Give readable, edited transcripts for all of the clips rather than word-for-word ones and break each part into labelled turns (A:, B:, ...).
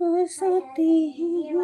A: सोती हूँ।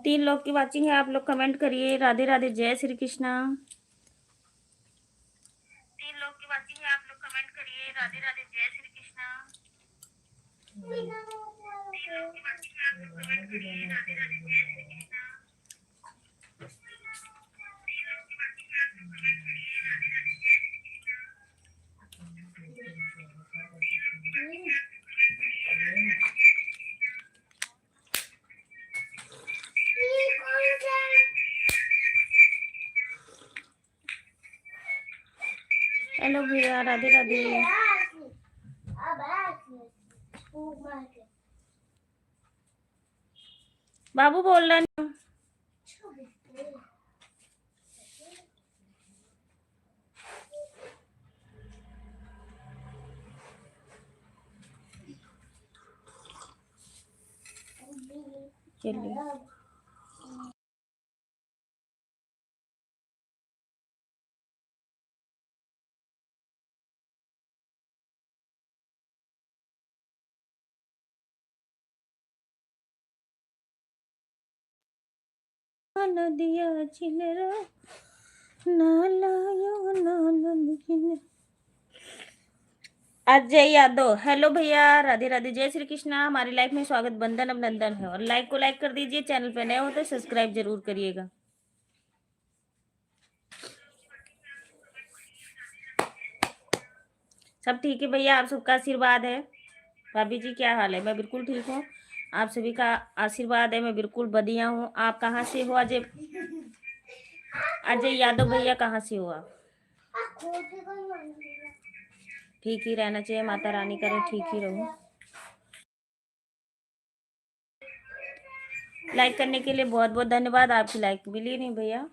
A: तीन लोग की वाचिंग है, आप लोग कमेंट करिए। राधे राधे, जय श्री कृष्णा। 3 लोग की वाचिंग है, आप लोग कमेंट करिए। राधे राधे, जय श्री कृष्णा। 3 लोग की वाचिंग है, आप लोग कमेंट करिए। राधे राधे, जय श्री कृष्णा। 3 लोग की वाचिंग है, आप लोग कमेंट करिए। राधे राधे, जय श्री कृष्णा। हेलो भैया, राधे राधे। बाबू बोल रहा है। चलिए नदिया चिनरा नालायो नालन। अजय यादव, हेलो भैया, राधे राधे, जय श्री कृष्णा। हमारी लाइफ में स्वागत, बंधन अभिनंदन है। और लाइक को लाइक कर दीजिए, चैनल पे नए हो तो सब्सक्राइब जरूर करिएगा।
B: सब ठीक है भैया, आप सबका आशीर्वाद है। भाभी जी क्या हाल है? मैं बिल्कुल ठीक हूँ, आप सभी का आशीर्वाद है, मैं बिल्कुल बढ़िया हूँ। आप कहाँ से हो? अजय अजय यादव भैया कहाँ से हो आप? ठीक ही रहना चाहिए, माता रानी करे ठीक ही रहूं। लाइक करने के लिए बहुत बहुत धन्यवाद। आपकी लाइक मिली नहीं भैया।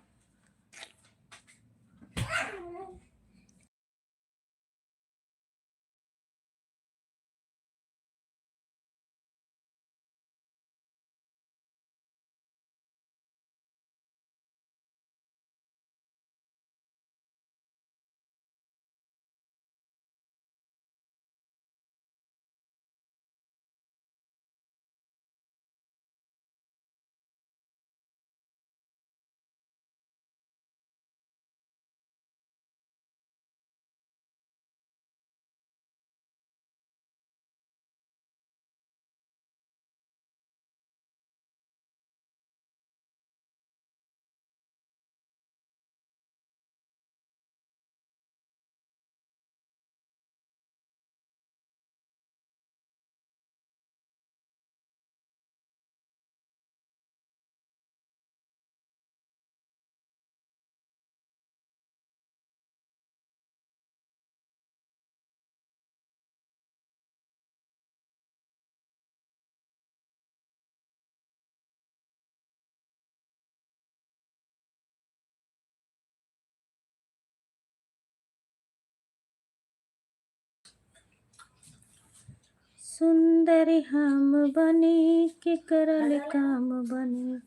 B: सुंदरी हम बने के करल काम बने,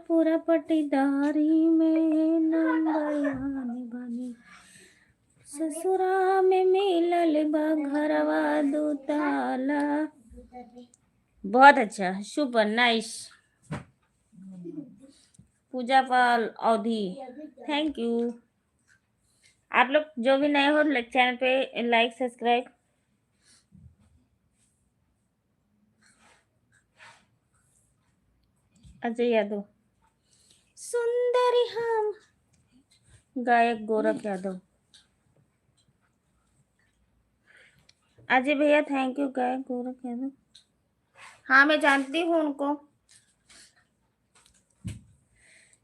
B: पूरा पटीदारी में नंबर बने। ससुरा में मिलल बा घरवा दो ताला। बहुत अच्छा, सुपर नाइस। पूजा पाल अवधि, थैंक यू। आप लोग जो भी नए हो चैनल पे लाइक सब्सक्राइब। अजय यादव, सुंदरी हम, गायक गोरख यादव। अजय भैया थैंक यू। गायक गोरख यादव, हाँ मैं जानती हूँ उनको।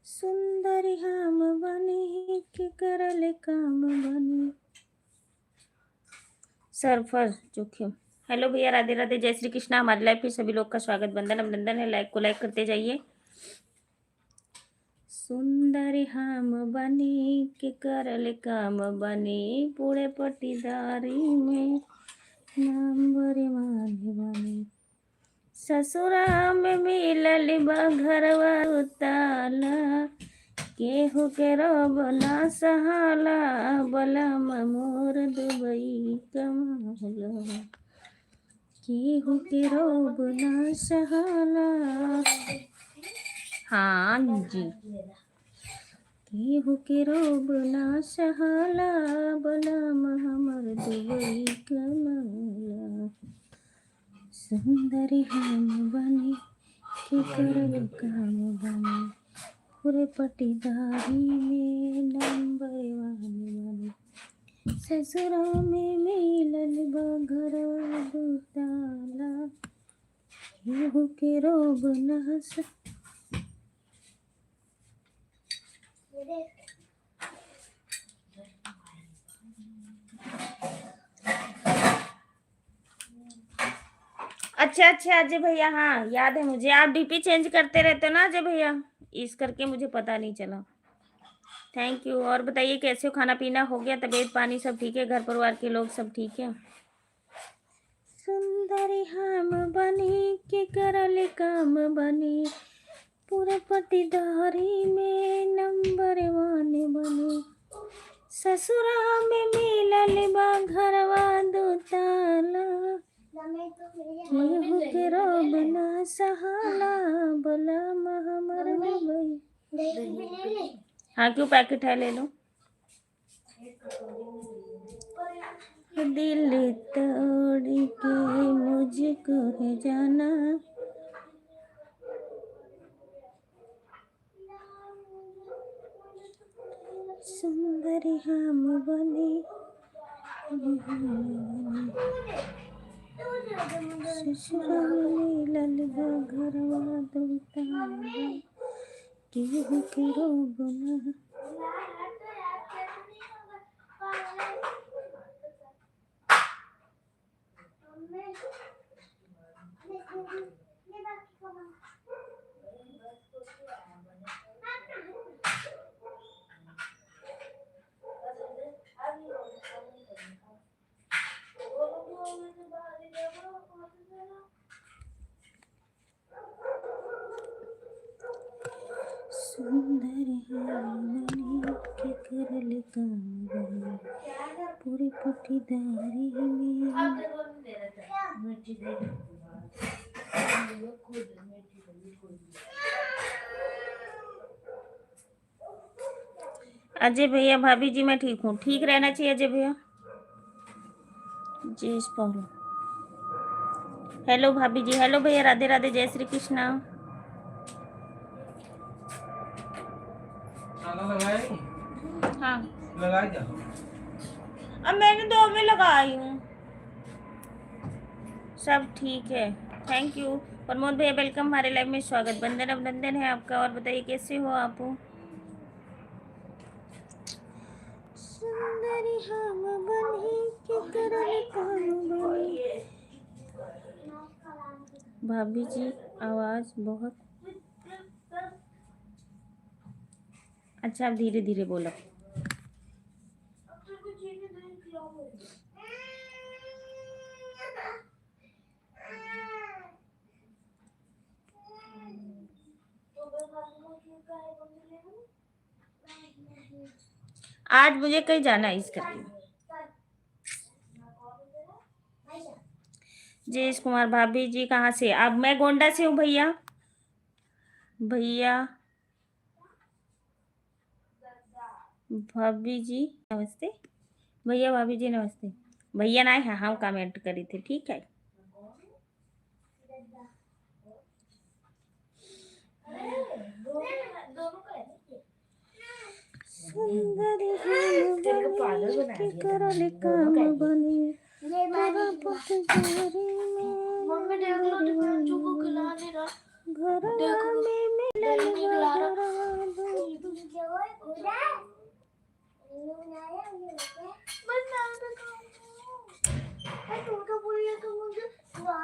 B: सुंदरी हम बने के करल काम बने। सरफर जोखिम, हेलो भैया, राधे राधे, जय श्री कृष्णा। हमारे लाइफ में सभी लोग का स्वागत, वंदन अभिनंदन है। लाइक को लाइक करते जाइए। सुंदरी हम बने के करल काम बने, पूरे पटीदारी में नंबर माने बने। ससुरा में मिलल बा घरवा उताला, केहू के रोब ना सहाला, बलम मोर दुबई कमाला। केहू के रोब ना सहाला, हाँ जी, केहू के रोब ना सहाला, बलम हमर दुबई कमाला। सुंदरी हम बने के करल काम बने, पूरे पटीदारी में नंबर बने। ससुरा में मिलल बा घरवा दो ताला, केहू के रोब ना स। अच्छा अच्छा अजय भैया, हाँ याद है मुझे। आप डीपी चेंज करते रहते हो ना अजय भैया, इस करके मुझे पता नहीं चला। Thank you. और बताइए कैसे हो? खाना पीना हो गया? तबीयत पानी सब ठीक है? घर परिवार के लोग सब ठीक है? सुंदरी हम बनी के करल काम बनी, पूरे पटीदारी में नंबर वन बनी। ससुरा में मिलल बा घरवा दो ताला, केहू के रोब ना सहाला, बलम हमर दुबई। हाँ क्यों, पैकेट है ले लो। दिल तोड़ के मुझको है जाना, सुंदरी हम बने ससुराल ललगा घरवा दुलता केहू के रोग न। सुंदर हामनी के करल काम पूरी पटीदारी में। अजय भैया भाभी जी मैं ठीक हूँ, ठीक रहना चाहिए अजय भैया जी। फॉलो हेलो भाभी जी, हेलो भैया, राधे राधे, जय श्री कृष्णा। हाँ
C: लगा क्या?
B: अब मैंने 2 में लगाई हूँ। सब ठीक है, थैंक यू। प्रमोद भैया वेलकम हमारे लाइव में, स्वागत, वंदन अभिनंदन है आपका। और बताइए कैसे हो आप? सुंदरी हम बनी के करल काम बनी। भाभी जी आवाज बहुत अच्छा, आप धीरे धीरे बोलो। आज मुझे कहीं जाना है इस करके। जयेश कुमार भाभी जी कहाँ से? अब मैं गोंडा से हूँ भैया। भैया भाभी जी नमस्ते। भैया भाभी जी नमस्ते। भैया ना है, हाँ कमेंट करी थे, ठीक है। सुंदर के करल काम बनी घरवा में मिलल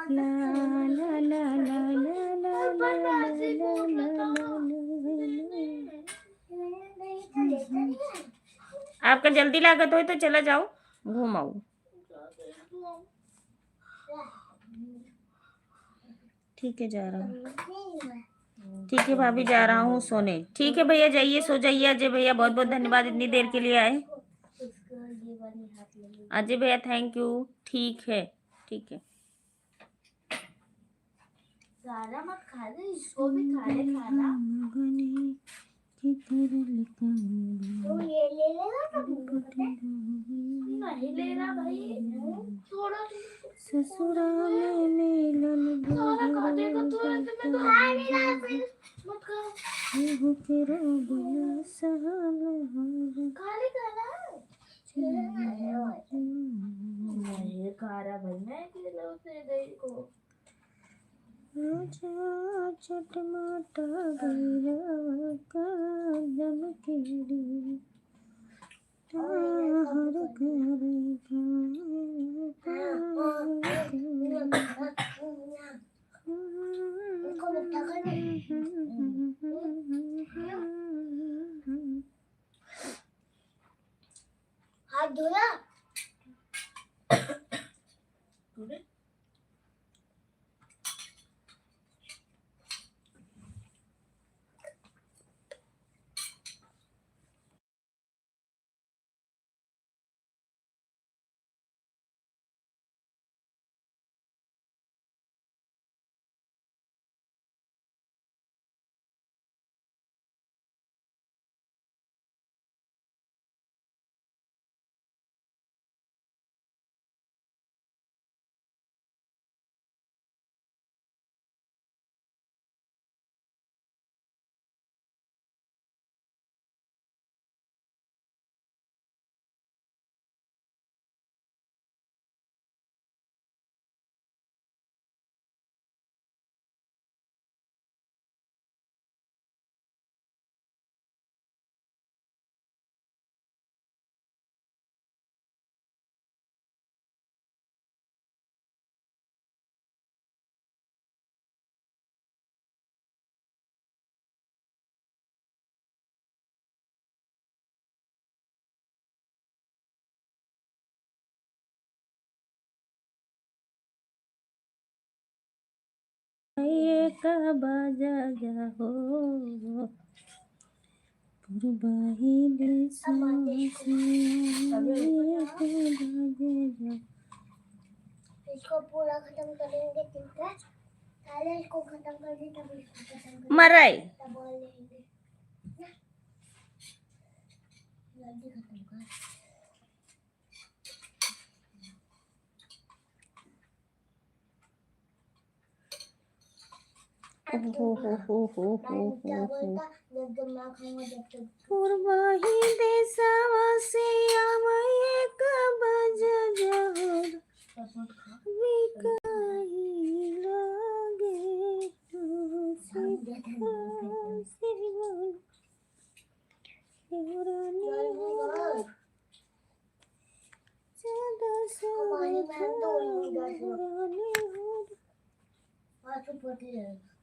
B: ला ला ला ला ला ला आपका जल्दी लागत हो तो चला जाओ, घूम आओ। ठीक है जा रहा हूँ, ठीक है भाभी जा रहा हूँ सोने। ठीक है भैया जाइए, सो जाइए। अजय भैया बहुत बहुत धन्यवाद इतनी देर के लिए आए। अजय भैया थैंक यू। ठीक है ठीक है।
D: सारा मत खा दे, इसको भी खा ले खाना। तो ये ले लेगा नहीं ले रहा भाई, थोड़ा
B: ससुराल में
D: सारा खा देगा तो ऐसे में तो खा नहीं रहा, फिर मत खा। खा लेगा ना, नहीं खा रहा भाई, मैं अकेला उसे दही को
B: चटमाटा भैरवा का दम केड़ी हर
D: हाथ धोया।
B: ये कब जा हो कुर्बाही दे
A: इसको पूरा खत्म करेंगे ठीक है। पहले इसको खत्म कर दी तब इसको खत्म करेंगे।
B: मराई
A: तब बोल लेंगे जल्दी खत्म कर। क्या बोलता जब जब मैं खाऊंगा जब तक
B: कुर्बाही दे से आवे कब जहोर विकाई लागे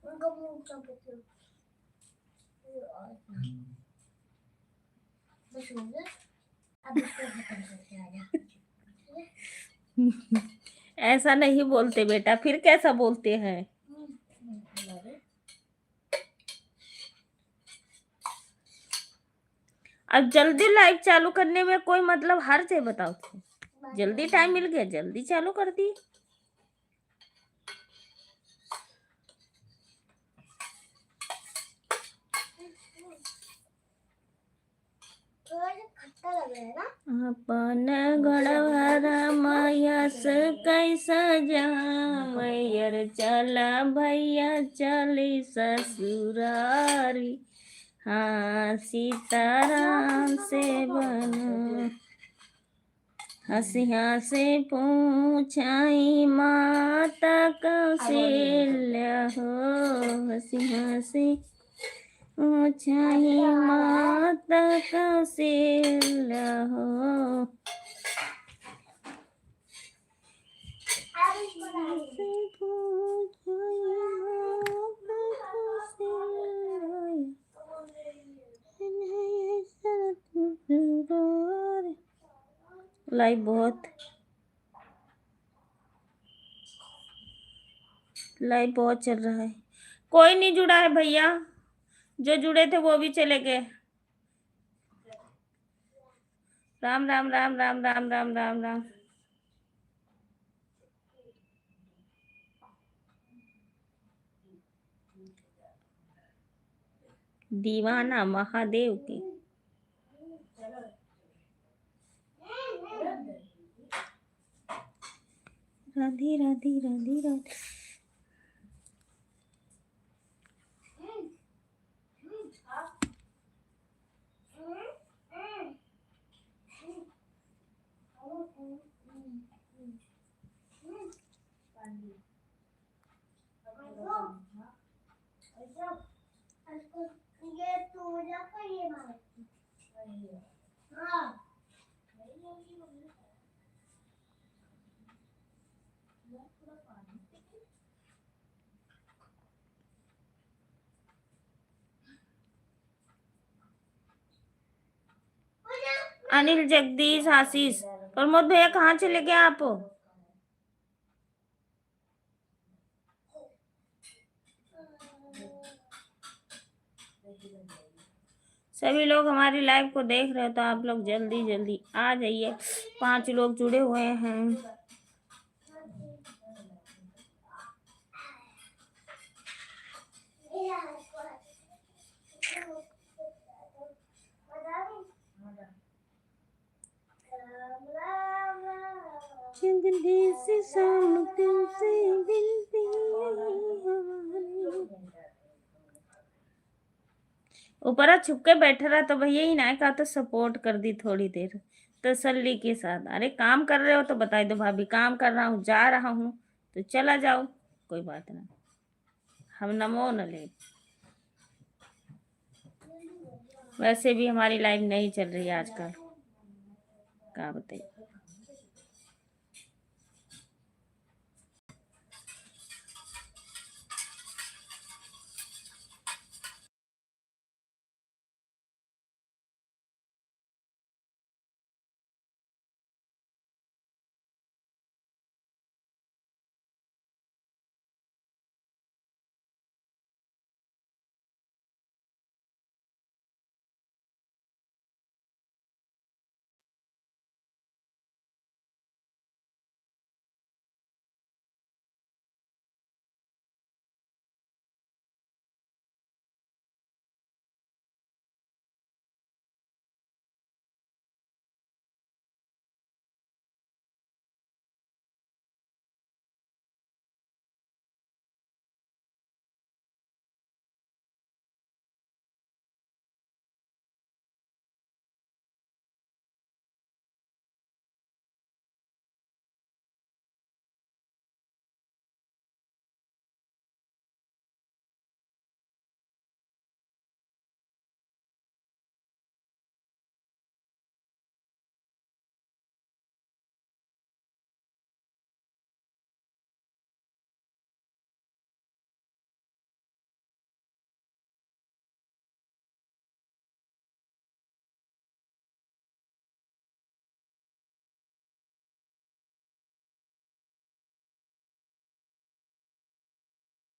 A: उनका मुंह चमकते बस हो गया। अब इसको खत्म करके आ जा।
B: ऐसा नहीं बोलते बेटा, फिर कैसा बोलते हैं? अब जल्दी लाइव चालू करने में कोई मतलब हर्ज है बताओ तो? जल्दी टाइम मिल गया, जल्दी चालू कर दी।
A: खट्टा लग रहा है ना।
B: अपन गढ़वारा मायस कैसा जा मैयर चला भैया चली ससुरारी। हाँ सीताराम से बन हंसिया से पूछाई माता कौशल्या हो हंसिया से पूछाई माता कौशल्या हो। लाइव बहुत चल रहा है। कोई नहीं जुड़ा है भैया, जो जुड़े थे वो भी चले गए। राम राम राम राम राम राम राम राम। दीवाना महादेव की। राधे राधे राधे राधे।
A: ये पूजा का ये हाँ
B: अनिल जगदीश आशीष प्रमोद भैया कहाँ चले गए आप? सभी लोग हमारी लाइव को देख रहे हो तो आप लोग जल्दी जल्दी आ जाइए। 5 लोग जुड़े हुए हैं। जगदीश शाम तुमसे बिनती ऊपर छुप के बैठा रहा तो भैया ही ना कहा तो सपोर्ट कर दी थोड़ी देर तसल्ली के साथ। अरे काम कर रहे हो तो बता दो भाभी काम कर रहा हूँ जा रहा हूँ तो चला जाओ, कोई बात नहीं, हम नमो न ले। वैसे भी हमारी लाइफ नहीं चल रही है आजकल, क्या बताइए।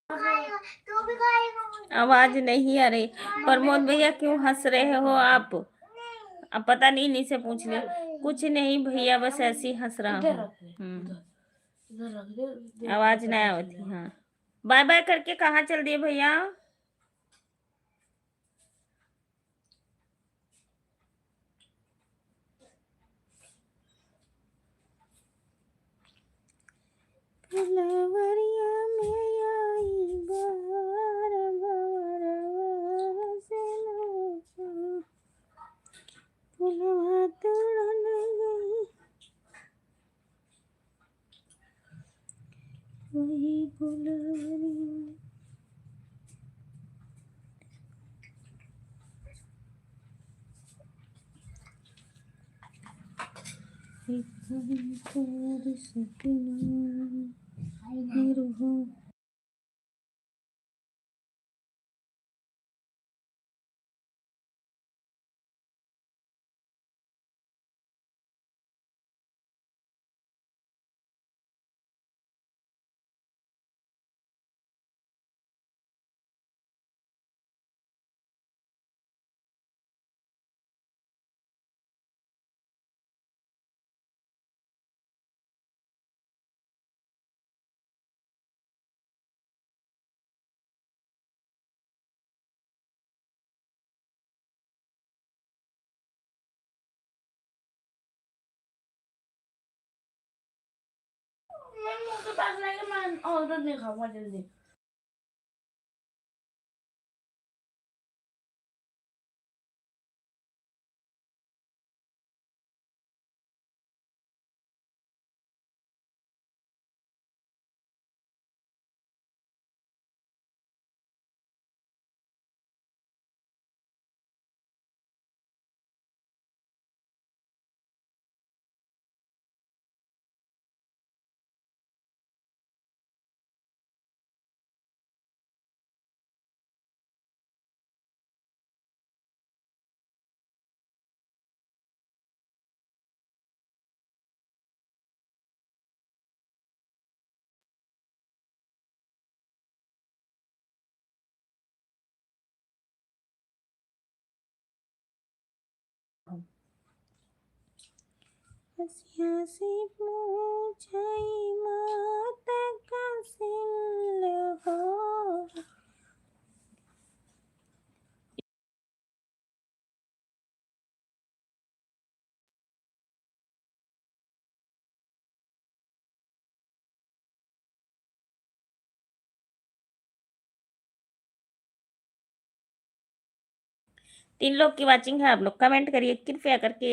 A: तू भी खाएगा?
B: आवाज नहीं आ रही। प्रमोद भैया क्यों हंस रहे हो आप? अब पता नहीं, इन्हीं से पूछ लिया। कुछ नहीं भैया, बस ऐसे ही हंस रहा
D: इधर
B: हूँ।
D: रख दे, इधर रख दे, देख
B: आवाज
D: के
B: ना
D: पता
B: आवती।
D: चलेगा।
B: हाँ, बाय बाय करके कहाँ चल दिए भैया? फुलवरिया में आई बहार, बहार से लो, फुलवा तोड़न गई, वही फुलवरिया। एक अंतर सपना निरहो।
D: मैं मुंह के पास लाएगा, मैं और नहीं खाऊंगा जल्दी।
B: 好像不在我的歌声流。तीन लोग की वाचिंग है, आप लोग कमेंट करिए कृपया करके।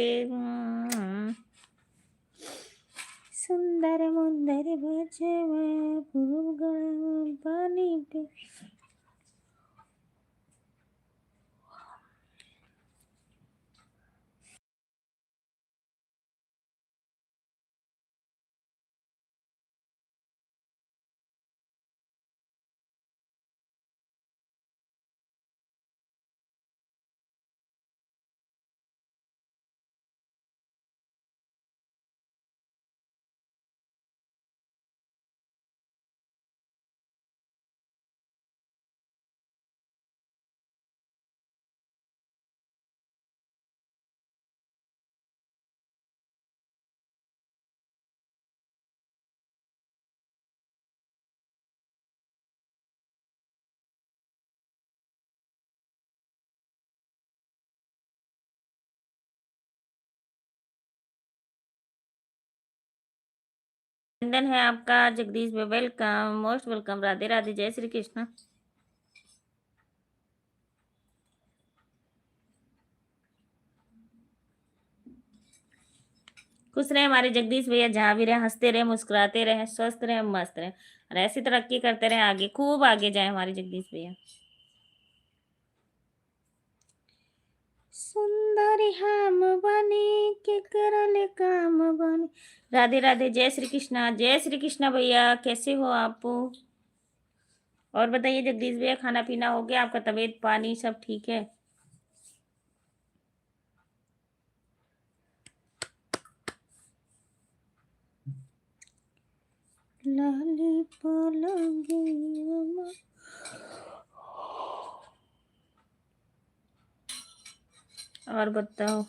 B: सुंदर मुंदर बचवा पूर्व गण पानी पे। अभिनंदन है आपका जगदीश भाई, welcome, most welcome. Radhe Radhe, जय श्री कृष्ण। खुश रहे हमारे जगदीश भैया, जहाँ भी रहे हंसते रहे, मुस्कुराते रहे, स्वस्थ रहे, मस्त रहे, और ऐसी तरक्की करते रहे, आगे खूब आगे जाए हमारे जगदीश भैया। सुंदरी हम बने के करल काम बने। राधे राधे, जय श्री कृष्णा, जय श्री कृष्णा भैया, कैसे हो आप? और बताइए जगदीश भैया, खाना पीना हो गया आपका? तबीयत पानी सब ठीक है? लाली पलंगी अम्मा। और बताओ,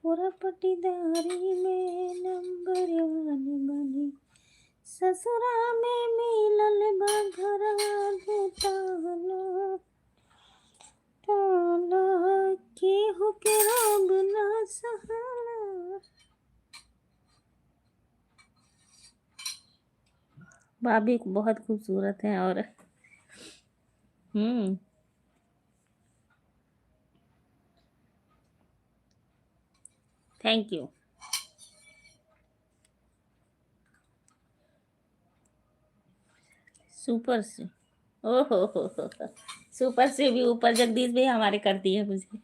B: पूरा पटीदारी में नंबर वन बनी, ससुरा में मिलल बा घरवा भूताला, ताला केहू के रोग ना सहाला। भाभी बहुत खूबसूरत है। और थैंक यू। सुपर से, हो सुपर से भी ऊपर जगदीश भाई हमारे कर दिए मुझे।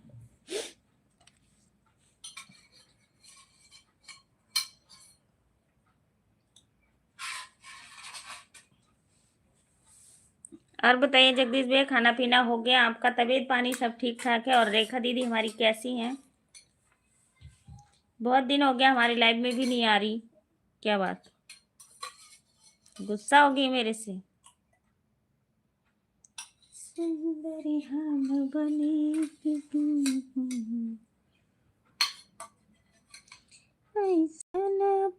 B: और बताइए जगदीश भैया, खाना पीना हो गया आपका? तबीयत पानी सब ठीक ठाक है? और रेखा दीदी हमारी कैसी हैं? बहुत दिन हो गया हमारी लाइव में भी नहीं आ रही, क्या बात, गुस्सा हो गई मेरे से? सुंदरी हम बने ऐसा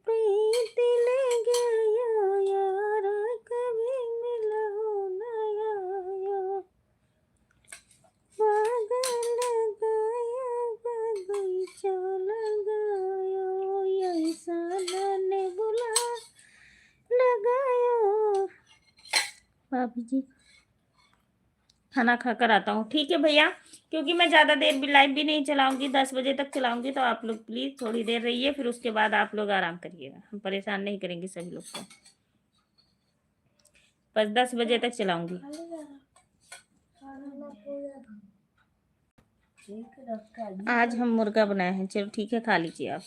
B: प्रीति ले गया यार, कभी मिला हो नया, पागल लगाया बगीचा लगाया, ऐसा ने बुला लगाया। भाभी जी खाना खा कर आता हूँ, ठीक है भैया, क्योंकि मैं ज़्यादा देर भी लाइव भी नहीं चलाऊंगी, 10 बजे तक चलाऊंगी, तो आप लोग प्लीज़ थोड़ी देर रहिए, फिर उसके बाद आप लोग आराम करिएगा, हम परेशान नहीं करेंगे सभी लोग को, बस 10 बजे तक चलाऊंगी। आज हम मुर्गा बनाए हैं, चलो ठीक है, खा लीजिए आप।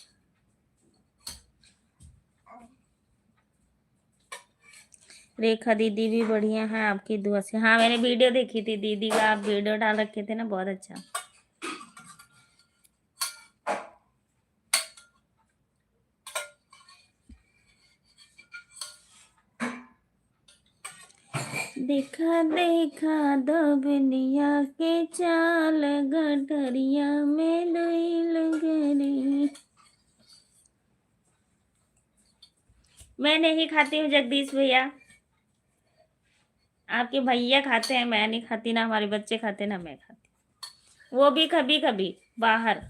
B: रेखा दीदी भी बढ़िया है आपकी दुआ से। हाँ मैंने वीडियो देखी थी दीदी का, आप वीडियो डाल रखे थे ना, बहुत अच्छा। देखा देखा दबनिया के चाल, गटरिया में डोइल गरी। मैं नहीं खाती हूँ जगदीश भैया, आपके भैया खाते हैं, मैं नहीं खाती, ना हमारे बच्चे खाते, ना मैं खाती, वो भी कभी कभी बाहर,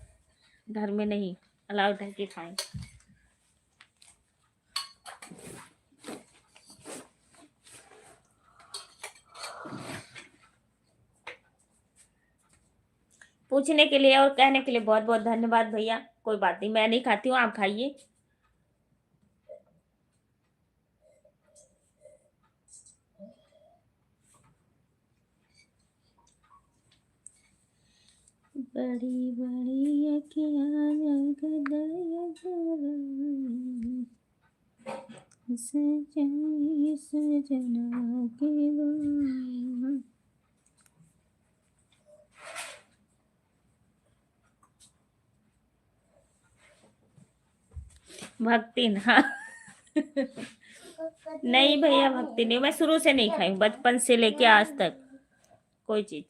B: घर में नहीं अलाउड है कि खाएं। पूछने के लिए और कहने के लिए बहुत बहुत धन्यवाद भैया, कोई बात नहीं, मैं नहीं खाती हूँ, आप खाइए। बड़ी बड़ी अखियाँ जगदया सजाई सजना के द्वार। भक्ति ना नहीं भैया, भक्ति नहीं, मैं शुरू से नहीं खाई हूँ, बचपन से लेके आज तक कोई चीज।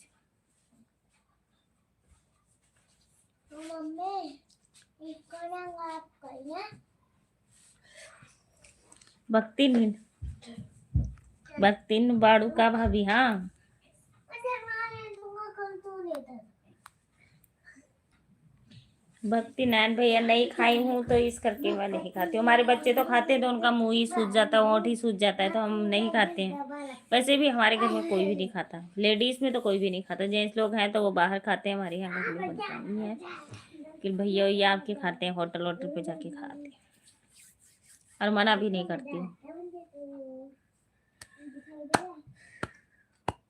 B: भक्ति नहीं, भक्ति बाड़ू का भाभी। हाँ भक्ति नैन भैया नहीं खाई हूँ, तो इस करके मैं नहीं खाती हूँ। हमारे बच्चे तो खाते हैं, तो उनका मुंह ही सूज जाता है, होंठ ही सूज जाता है, तो हम नहीं खाते हैं। वैसे भी हमारे घर में कोई भी नहीं खाता, लेडीज में तो कोई भी नहीं खाता, जेंट्स लोग हैं तो वो बाहर खाते हैं, हमारे यहाँ घर में बनता नहीं है कि भैया भैया आपके खाते हैं, होटल वोटल पे जाके खाते हैं, और मना भी नहीं करती हूँ।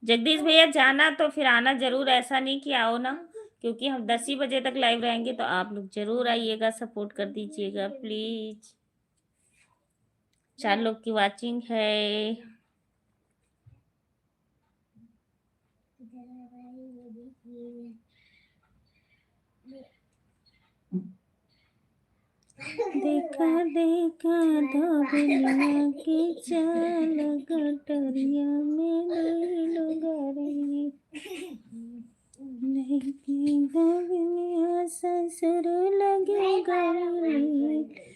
B: जगदीश भैया जाना तो फिर आना जरूर, ऐसा नहीं कि आओ ना, क्योंकि हम 10 ही बजे तक लाइव रहेंगे, तो आप लोग जरूर आइएगा, सपोर्ट कर दीजिएगा प्लीज। 4 लोग की वाचिंग है। देखा देखा धोबिनिया के चाल गटरिया में नहीं डुगरी नहीं की धोबिनिया ससुर लगे गली।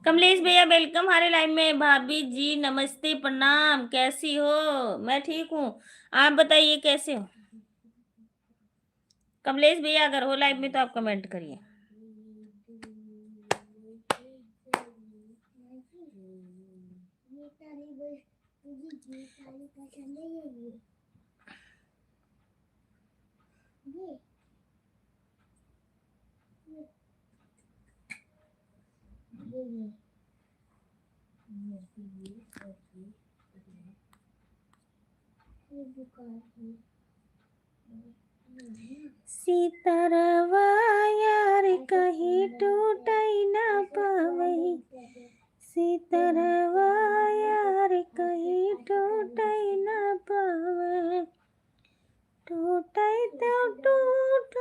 B: कमलेश भैया वेलकम हमारे लाइव में। भाभी जी नमस्ते प्रणाम, कैसी हो? मैं ठीक हूँ, आप बताइए कैसे हो? कमलेश भैया अगर हो लाइव में तो आप कमेंट करिए। सीतारवा यार कहीं टूटई ना पावई, सीतारवा यार कहीं टूटई ना पावे, टूटई तो टूट।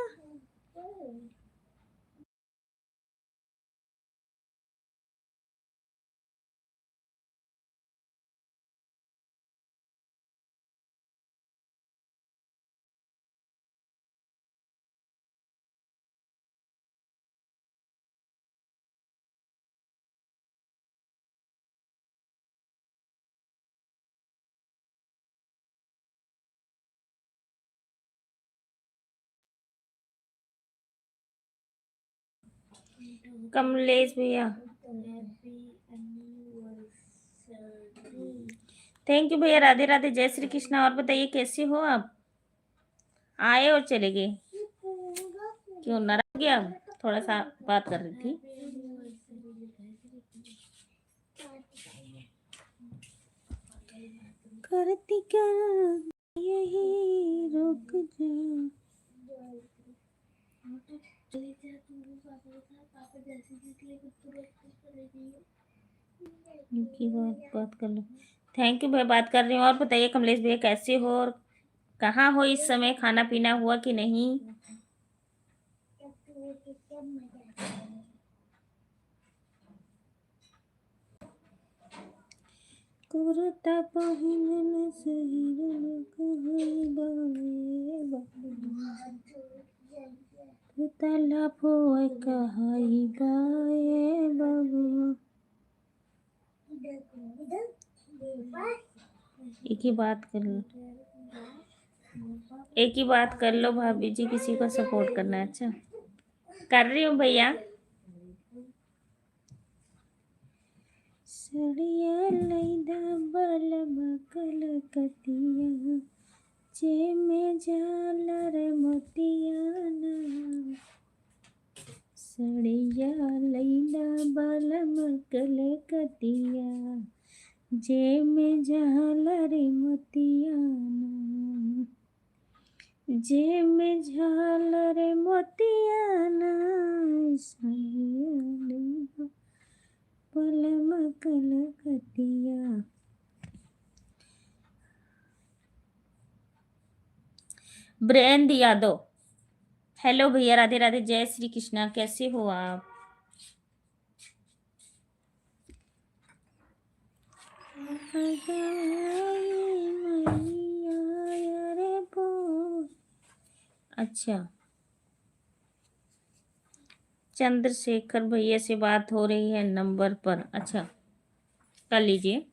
B: कमलेश भैया थैंक यू भैया, राधे राधे, जय श्री कृष्णा। और बताइए कैसे हो आप? आए और चले गए, क्यों नाराज हो गया? थोड़ा सा बात कर रही थी। करती क्या यही रुक जा,
D: चले जा तुम भी पापा के साथ, पापा जैसे निकले कि तुरंत चले जाइए।
B: की बात कर लो। थैंक यू भैया, बात कर रही हूँ। और बताइए कमलेश भैया कैसे हो और कहाँ हो इस समय, खाना पीना हुआ कि नहीं? कुर्ता पहिनन सहिरन कहई बाए बाबू, तला पोए कहई बाए बाबू। एक ही बात कर लो, एक ही बात कर लो भाभी जी, किसी को सपोर्ट करना है। अच्छा कर रही हूँ भैया। सड़िया लैदा बलमा कलकतिया, जे में झालर मोतियाना। सड़िया लैदा बलमा कलकतिया, जे में झालर मोतियाना। जे में झालर मोतियाना, सड़िया लैदा बलमा कलकतिया। ब्रेन दिया दो। हेलो भैया, राधे राधे, जय श्री कृष्णा, कैसे हो आप? अच्छा, चंद्रशेखर भैया से बात हो रही है नंबर पर। अच्छा कर लीजिए।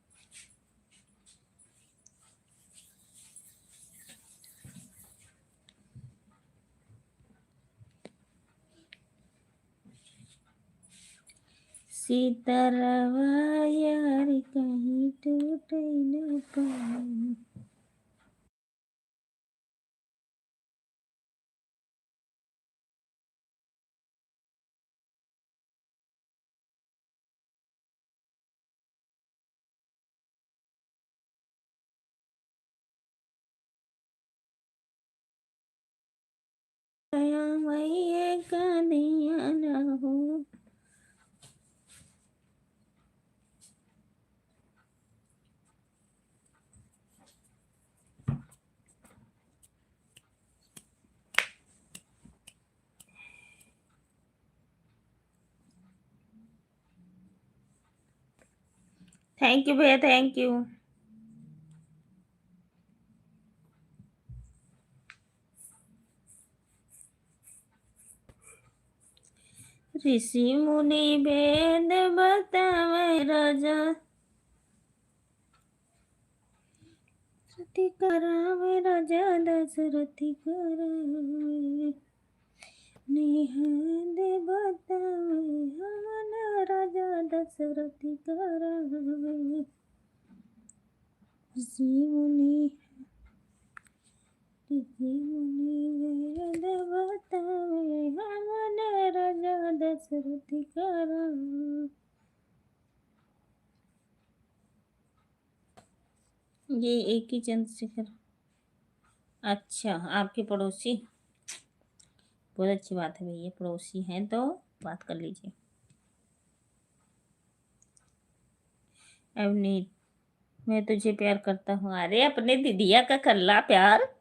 B: सीतारावा यार कहीं टूट न पाए। मैया का दिया ना हो। थैंक यू भैया, थैंक यू। ऋषि मुनि वेद बतावे राजा, सती करावे राजा दशरथी करावे। निहद बतावे हमन राजा दशरथी करावे। ऋषि मुनि वेद बतावे हमन राजा दशरथी करावे। ये एक ही चंद्रशेखर। अच्छा, आपके पड़ोसी, बहुत अच्छी बात है भैया, पड़ोसी हैं तो बात कर लीजिए। अवनीत, मैं तुझे प्यार करता हूँ। अरे अपने दीदिया का कर ला प्यार।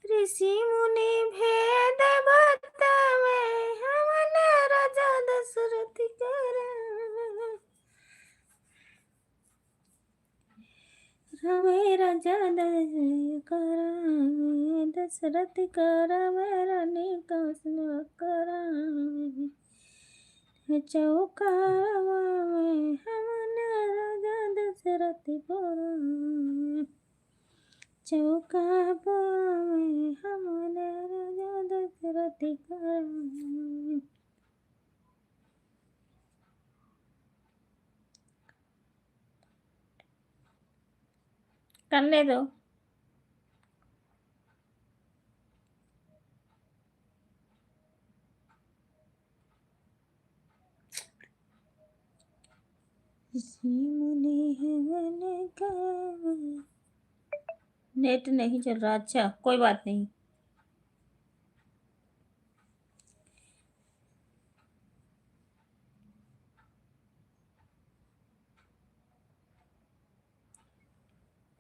B: ऋषि मुनि भेद बतावे हमन राजा दशरथ करावे। रवे राजा करावे दशरथ करावे रानी कौशल्या करावे। चौकावा में हमन राजा दशरथ करावे। चौका में हमन राजा दशरथ करावे। करने दो। ऋषि मुनि है मैंने कहा। नेट नहीं चल रहा, अच्छा कोई बात नहीं।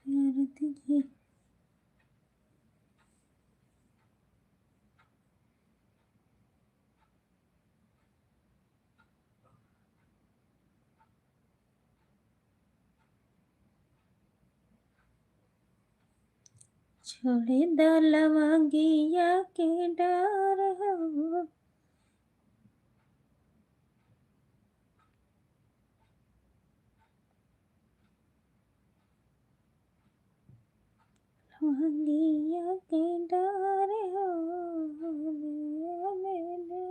B: प्यार तुझे छोड़े द लवंगिया के डार हो। लवंगिया के डार हो मैंने।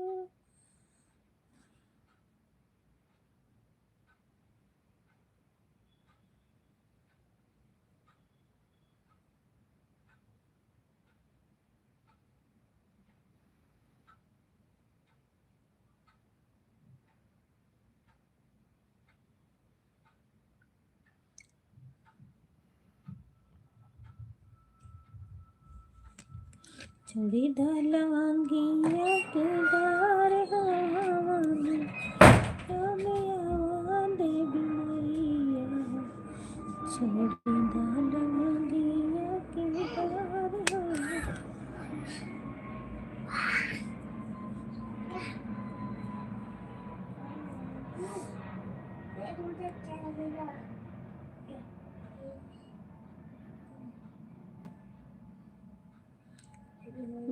B: छोड़ी द लवंगिया के डार हो देवी मैया। छोड़ी द लवंगिया के डार हो।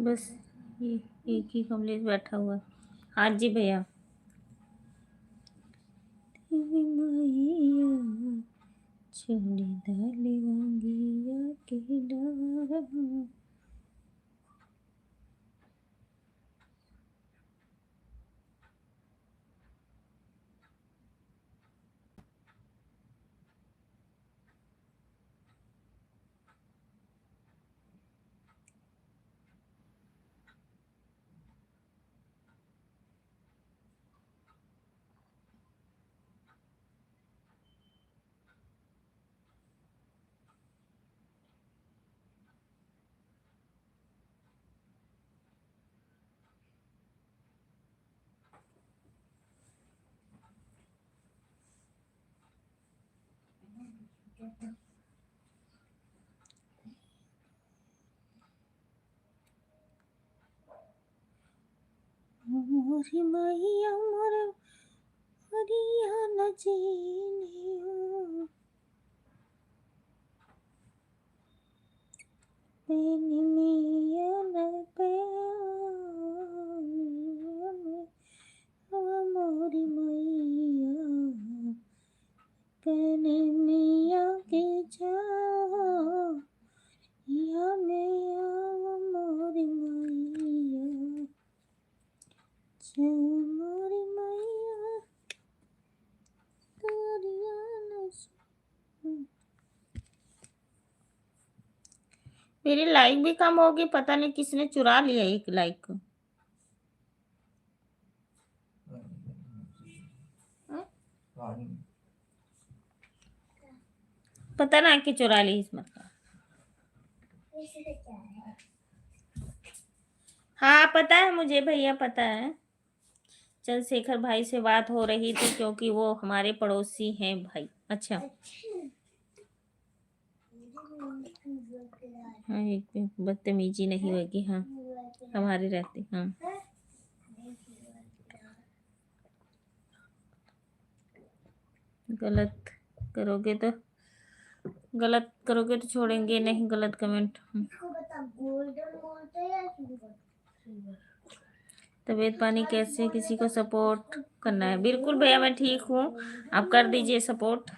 B: बस ये एक ही कमलेश बैठा हुआ है। हाँ जी भैया। देवी मैया छोड़ी द लवंगिया के डार हो। मोरी मैया मोर हरियाणा जीनियो। तेनी मैया न प्यानिया में मोरी मैया। तेनी मैया के जाओ या में आओ मोरी मैया। मोरी मैया हरियाणा। मेरी लाइक भी कम होगी, पता नहीं किसने चुरा लिया एक लाइक को। पता ना कि चुरा ली इस मतलब। हाँ पता है मुझे भैया, पता है। चंद्रशेखर भाई से बात हो रही थी क्योंकि वो हमारे पड़ोसी हैं भाई। अच्छा हाँ, एक बदतमीजी नहीं होगी। हाँ हमारे रहते। हाँ गलत करोगे तो छोड़ेंगे नहीं गलत कमेंट। तबीयत पानी कैसे, किसी को सपोर्ट करना है? बिल्कुल भैया मैं ठीक हूँ, आप कर दीजिए सपोर्ट।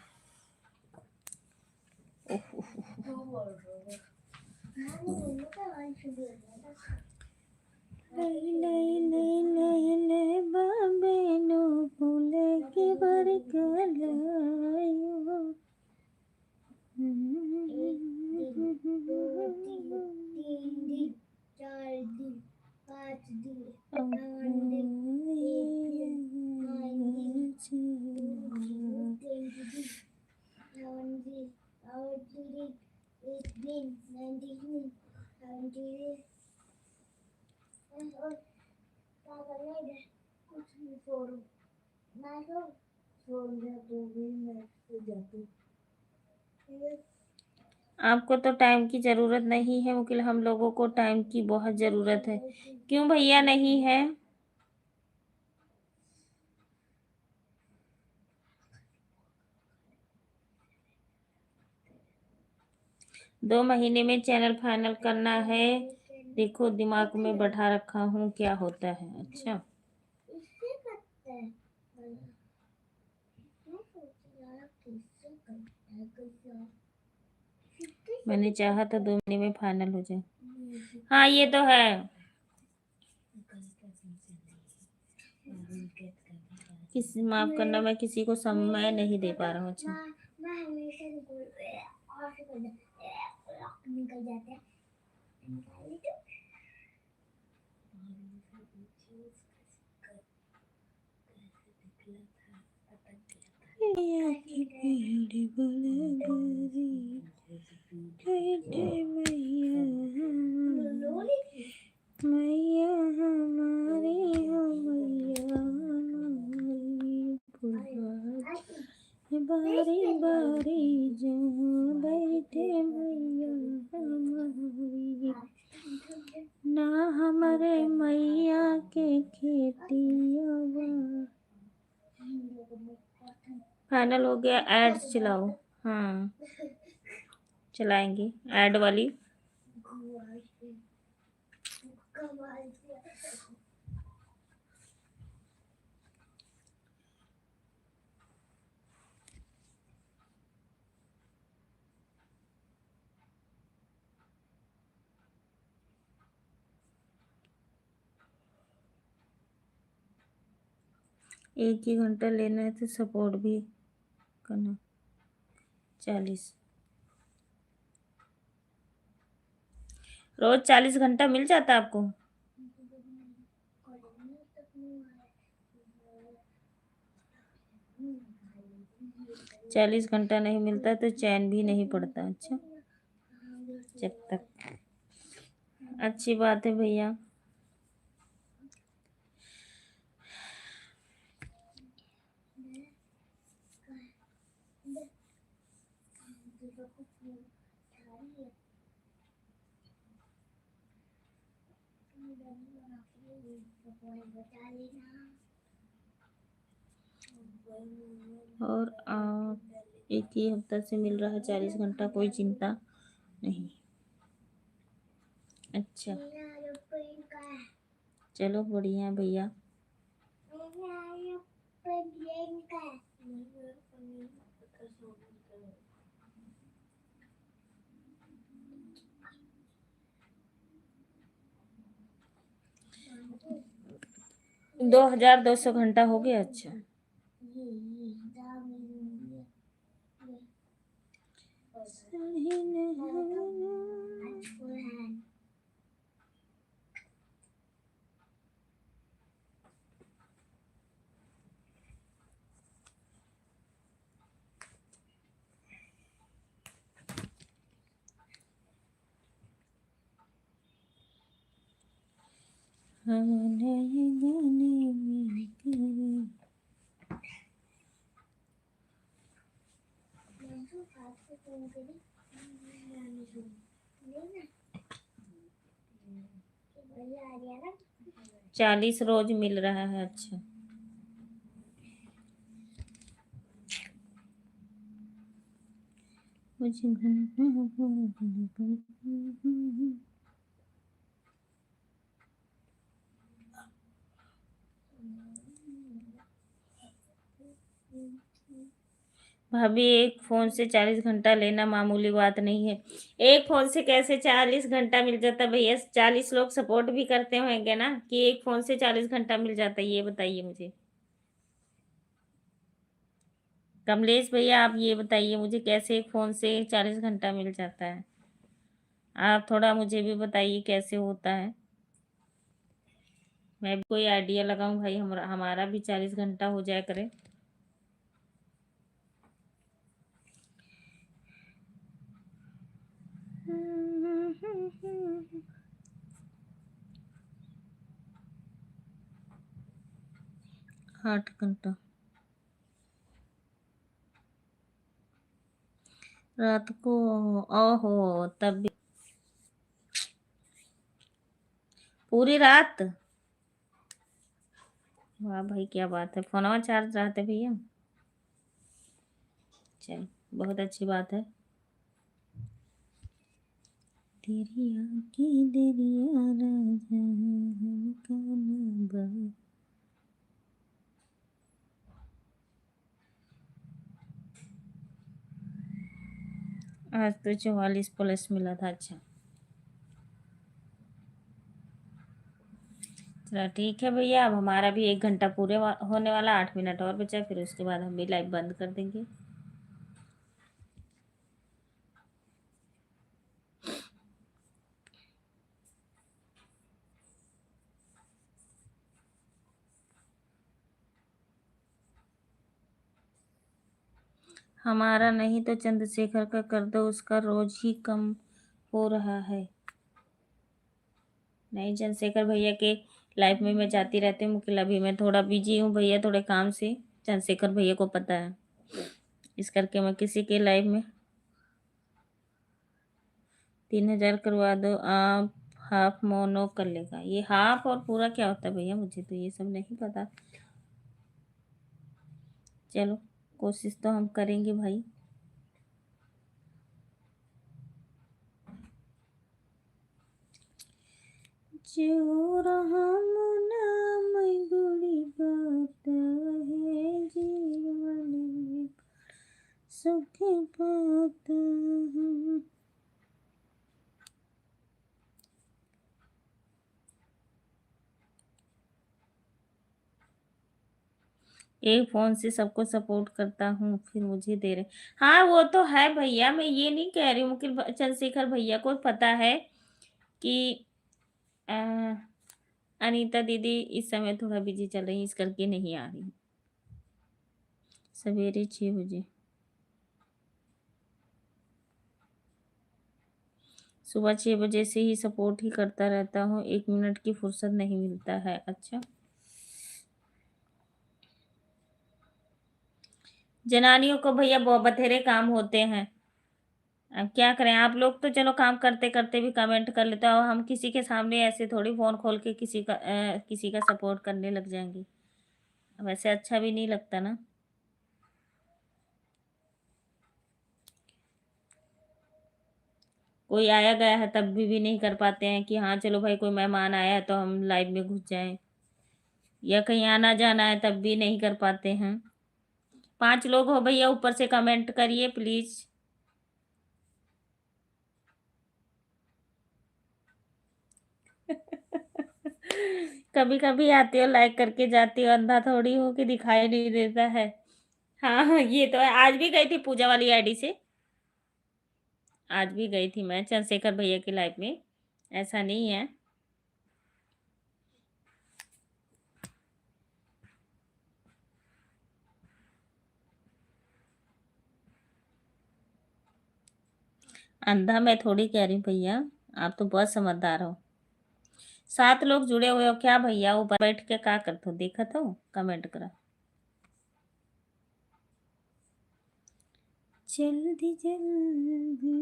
D: कुछ नहीं छोड़ो मैं तो छोड़ दिया तो भी मैं तो जाती
B: आपको तो टाइम की ज़रूरत नहीं है मुकिल, हम लोगों को टाइम की बहुत ज़रूरत है। क्यों भैया नहीं है? 2 महीने में चैनल फाइनल करना है। देखो दिमाग में बैठा रखा हूँ क्या होता है। अच्छा
D: इससे करते हैं मैं सोच रहा किससे करते हैं कैसे
B: मैंने चाहा तो 2 महीने में फाइनल हो जाए। हाँ ये तो है। माफ करना, मैं किसी को समय नहीं दे पा रहा हूँ। अच्छा
D: मैं हमेशा और से निकल जाते हैं
B: मैया हमारी हो मैया हमारी, बारी बारी जहाँ बैठे मैया हमारी, ना हमारे मैया के खेतिया। फाइनल हो गया। एड्स चलाओ। हाँ चलाएंगे ऐड वाली। एक ही घंटा लेना है तो सपोर्ट भी करना। 40 रोज 40 घंटा मिल जाता है आपको? 40 घंटा नहीं मिलता तो चैन भी नहीं पड़ता। अच्छा जब तक अच्छी बात है भैया। और एक ही हफ्ता से मिल रहा है 40 घंटा, कोई चिंता नहीं। अच्छा चलो बढ़िया भैया।
D: ये
B: 2200 घंटा हो गया। अच्छा
D: ना
B: 40 रोज मिल रहा है। अच्छा मुझे भाभी एक फोन से 40 घंटा लेना मामूली बात नहीं है। एक फोन से कैसे 40 घंटा मिल जाता भैया? 40 लोग सपोर्ट भी करते होंगे ना कि एक फोन से 40 घंटा मिल जाता है? ये बताइए मुझे कमलेश भैया, आप ये बताइए मुझे कैसे एक फोन से 40 घंटा मिल जाता है? आप थोड़ा मुझे भी बताइए कैसे होता है। मैं भी कोई आइडिया लगाऊं भाई, हमारा भी 40 घंटा हो जाया करे। 8 घंटा रात को। ओहो, तब भी पूरी रात। वाह भाई, क्या बात है, फोनवा चार्ज रहते भैया। चल, बहुत अच्छी बात है। तेरी आँखें दरिया राजा हमका ना बहा। आज तो 44+ मिला था। अच्छा, चलो ठीक है भैया, अब हमारा भी 1 घंटा पूरे होने वाला, 8 मिनट और बचा, फिर उसके बाद हम भी लाइव बंद कर देंगे। हमारा नहीं तो चंद्रशेखर का कर दो, उसका रोज ही कम हो रहा है। नहीं, चंद्रशेखर भैया के लाइफ में मैं जाती रहती हूँ, मुकिल अभी मैं थोड़ा बिजी हूँ भैया, थोड़े काम से। चंद्रशेखर भैया को पता है, इस करके मैं किसी के लाइफ में 3000 करवा दो आप, हाफ मोनो कर लेगा। ये हाफ और पूरा क्या होता है भैया, मुझे तो ये सब नहीं पता। चलो, कोशिश तो हम करेंगे भाई। जो राम नाम गुड़ी बात है, जीवन में सुख पाता हूँ। एक फोन से सबको सपोर्ट करता हूँ, फिर मुझे दे रहे। हाँ, वो तो है भैया, मैं ये नहीं कह रही हूँ। मुकिल चंद्रशेखर भैया को पता है कि अ, अनीता दीदी इस समय थोड़ा बिजी चल रही है, इस करके नहीं आ रही। सवेरे 6 बजे, सुबह 6 बजे से ही सपोर्ट ही करता रहता हूँ, 1 मिनट की फुर्सत नहीं मिलता है। अच्छा, जनानियों को भैया बहुत बथेरे काम होते हैं। अब क्या करें, आप लोग तो चलो काम करते करते भी कमेंट कर लेते हो, हम किसी के सामने ऐसे थोड़ी फोन खोल के किसी का सपोर्ट करने लग जाएंगे। वैसे अच्छा भी नहीं लगता ना। कोई आया गया है तब भी नहीं कर पाते हैं कि हाँ चलो भाई, कोई मेहमान आया है तो हम लाइव में घुस जाएं, या कहीं आना जाना है तब भी नहीं कर पाते हैं। 5 लोग हो भैया, ऊपर से कमेंट करिए प्लीज। कभी कभी आती हो, लाइक करके जाती हो, अंधा थोड़ी हो कि दिखाई नहीं देता है। हाँ हाँ, ये तो है। आज भी गई थी पूजा वाली आईडी से, आज भी गई थी मैं चंद्रशेखर भैया की लाइफ में, ऐसा नहीं है। अंधा मैं थोड़ी कह रही हूँ भैया, आप तो बहुत समझदार हो। 7 लोग जुड़े हुए हो क्या भैया, ऊपर बैठ के क्या करते हो, देखा तो कमेंट करा। जल्दी जल्दी।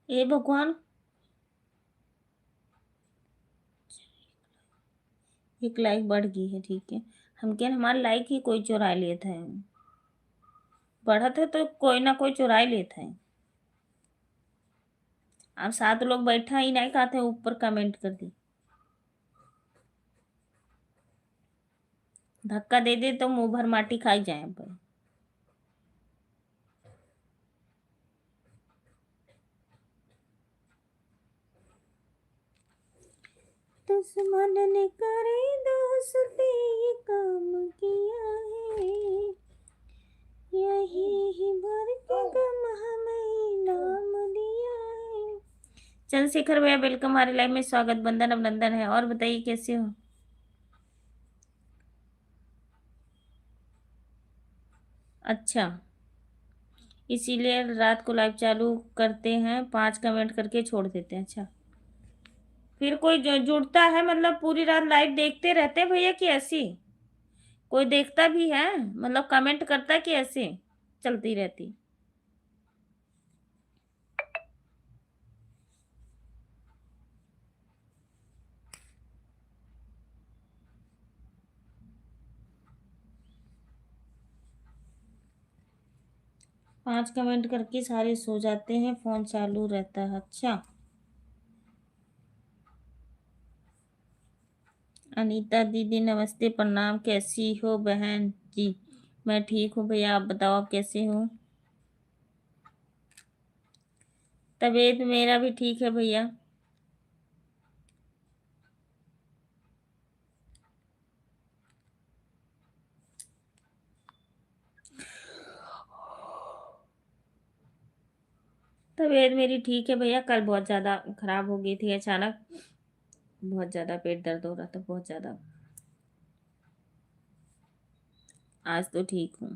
B: ए भगवान, 1 लाइक बढ़ गई है, ठीक है। हम क्या, हमारा लाइक ही कोई चुरा लेता है। बढ़त है तो कोई ना कोई चुरा ही लेता है। अब 7 लोग बैठा ही नहीं कहते, ऊपर कमेंट कर दी। धक्का दे दे तो मुंह भर माटी खाई जाए पर। दुश्मन ने करे दोस्ती ये काम किया है, यही ही भर के गम हमें इनाम दिया है। चंद्रशेखर भैया वेलकम हमारे लाइव में, स्वागत, बंधन अभिनंदन है। और बताइए कैसे हो? अच्छा, इसीलिए रात को लाइव चालू करते हैं, 5 कमेंट करके छोड़ देते हैं। अच्छा, फिर कोई जो जुड़ता है मतलब पूरी रात लाइव देखते रहते हैं भैया कि ऐसी कोई देखता भी है, मतलब कमेंट करता है कि ऐसे चलती रहती? 5 कमेंट करके सारे सो जाते हैं, फोन चालू रहता है। अच्छा, अनीता दीदी नमस्ते, प्रणाम, कैसी हो बहन जी? मैं ठीक हूँ भैया, आप बताओ आप कैसे हो? तबीयत मेरा भी ठीक है भैया। तबीयत मेरी ठीक है भैया, कल बहुत ज़्यादा खराब हो गई थी अचानक, बहुत ज़्यादा पेट दर्द हो रहा था, बहुत ज़्यादा। आज तो ठीक हूँ।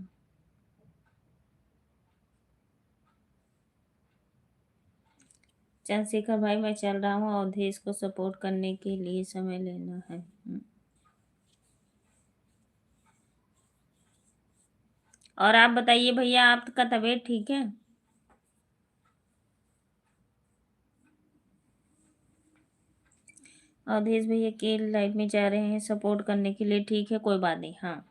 B: चंद्रशेखर भाई मैं चल रहा हूँ, अवधेश को सपोर्ट करने के लिए समय लेना है। और आप बताइए भैया, आपका तबीयत ठीक है? अवधेश भैया के लाइव में जा रहे हैं सपोर्ट करने के लिए, ठीक है कोई बात नहीं। हाँ,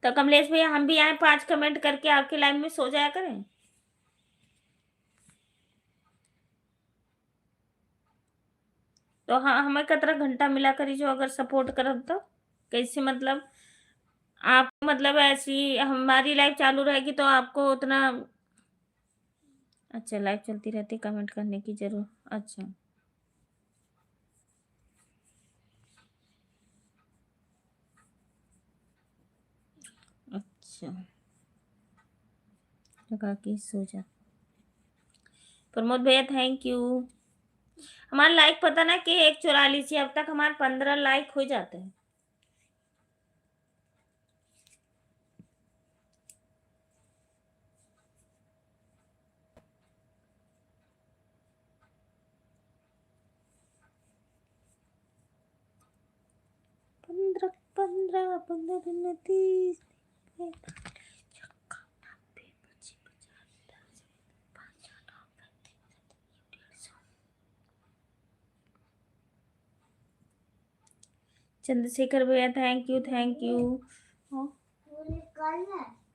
B: तो कमलेश भैया हम भी आए 5 कमेंट करके आपके लाइव में सो जाया करें। तो हाँ, हमें कतरा घंटा मिला करी जो अगर सपोर्ट करब तो कैसे, मतलब आप मतलब ऐसी हमारी लाइव चालू रहेगी तो आपको उतना। अच्छा, लाइव चलती रहती, कमेंट करने की जरूर। अच्छा, अच्छा, लगा के सो जा। प्रमोद भैया थैंक यू। हमारा लाइक पता ना कि 144 अब तक हमारे 15 लाइक हो जाते हैं। पंद्रह पंद्रह 15 30 चंद्रशेखर भैया थैंक यू, थैंक यू। हाँ?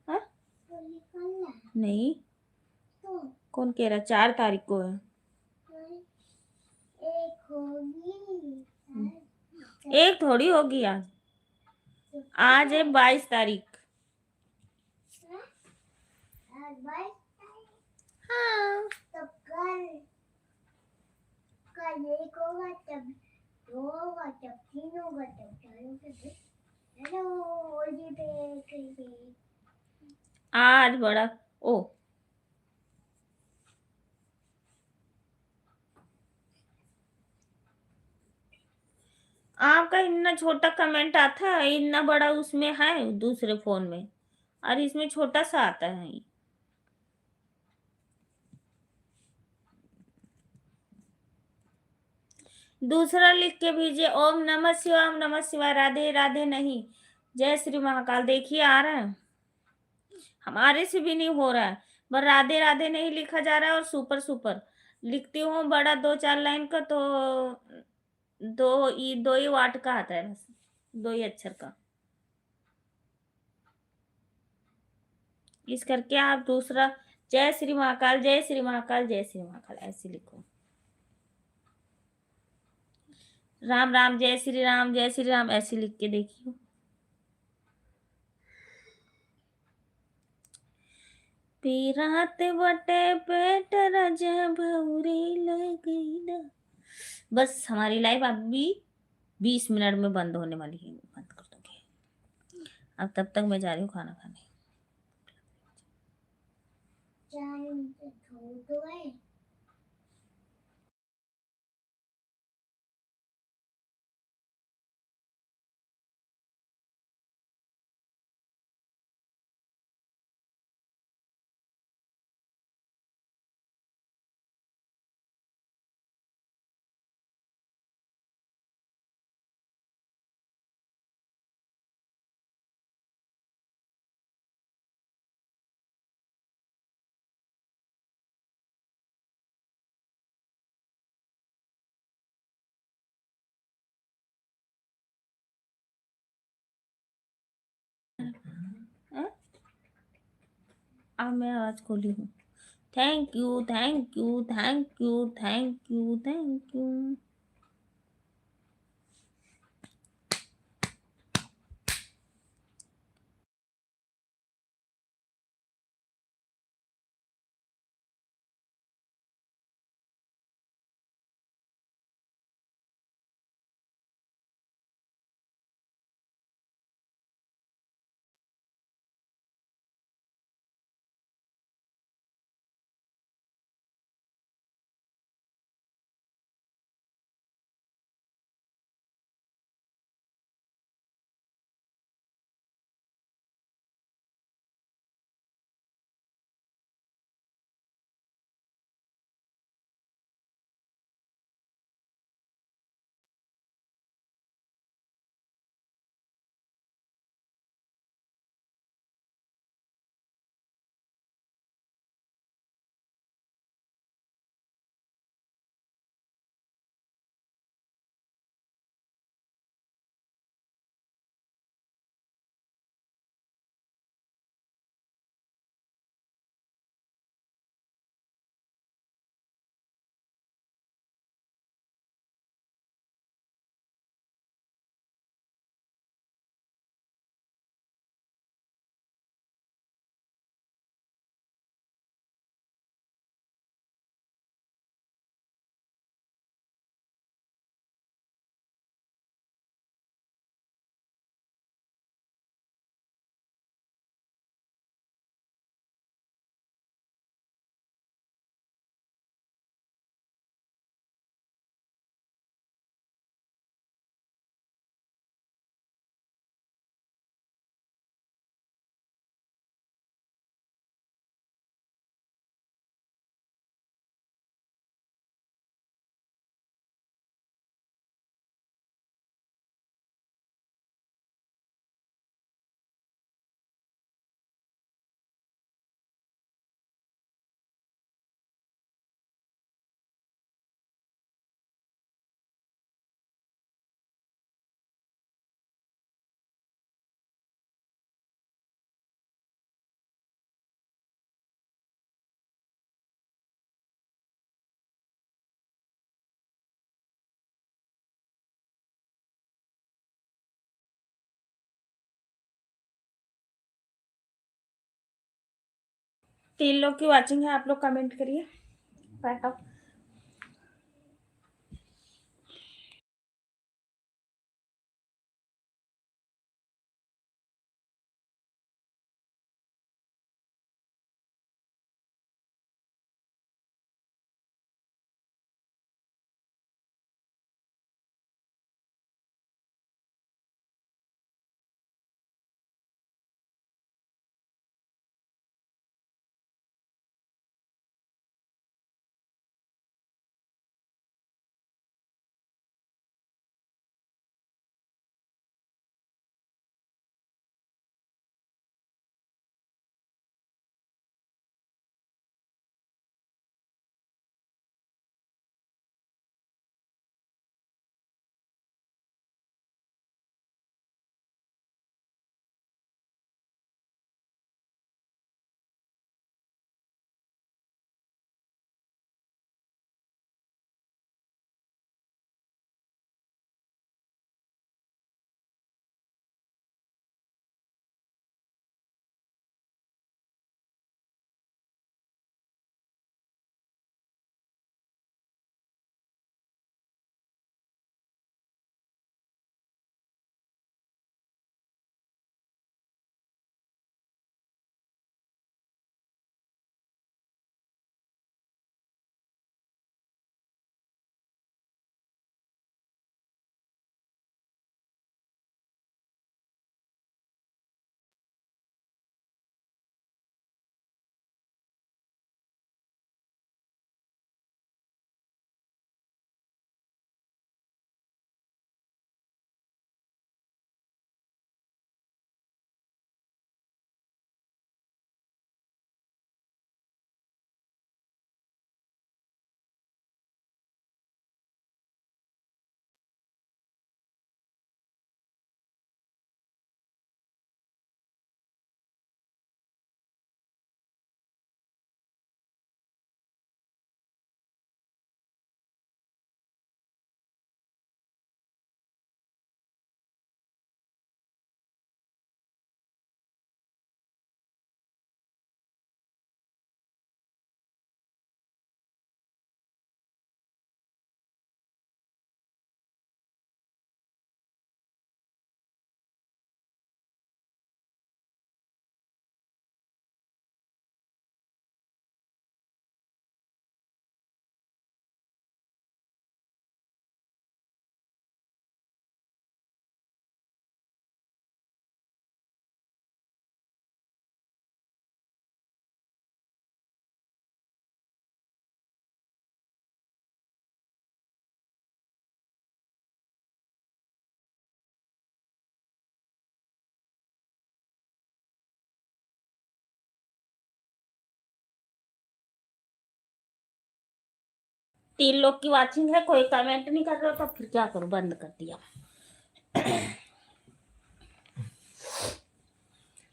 B: हाँ? नहीं, कौन कह रहा? 4 तारीख को है। एक थोड़ी होगी आज, आज है 22 तारीख। हाँ,
D: तब कल एक होगा, तब 2 होगा, तब 3 होगा, तब 4 होगा। हेलो होली पे
B: आज बड़ा ओ आपका इतना छोटा कमेंट आता है, इतना बड़ा उसमें है दूसरे फोन में, और इसमें छोटा सा आता है। दूसरा लिख के भेजिए, ओम नमः शिवाय, ओम नमः शिवाय, राधे राधे नहीं, जय श्री महाकाल। देखिए आ रहा है, हमारे से भी नहीं हो रहा है, पर राधे राधे नहीं लिखा जा रहा है, और सुपर सुपर लिखती हूँ बड़ा 2-4 लाइन का तो 2 ही वाट का आता है बस। दो ही अक्षर का। इस करके आप दूसरा जय श्री महाकाल, जय श्री महाकाल, जय श्री महाकाल ऐसे लिखो। राम राम, जय श्री राम, जय श्री राम ऐसे लिख के देखियो। पीरात बटे पेट रज भौरे लगैला। बस हमारी लाइव अभी 20 मिनट में बंद होने वाली है, बंद कर दूंगी। अब तब तक मैं जा रही हूँ खाना खाने।
D: चाय उनसे धो दो है।
B: हाँ? अब मैं आवाज खोली हूँ। Thank you, thank you, thank you, thank you, thank you. तीन लोग की वाचिंग है, आप लोग कमेंट करिए। बैठो। 3 लोग की वॉचिंग है, कोई कमेंट नहीं कर रहा, तो फिर क्या करूं, बंद कर दिया।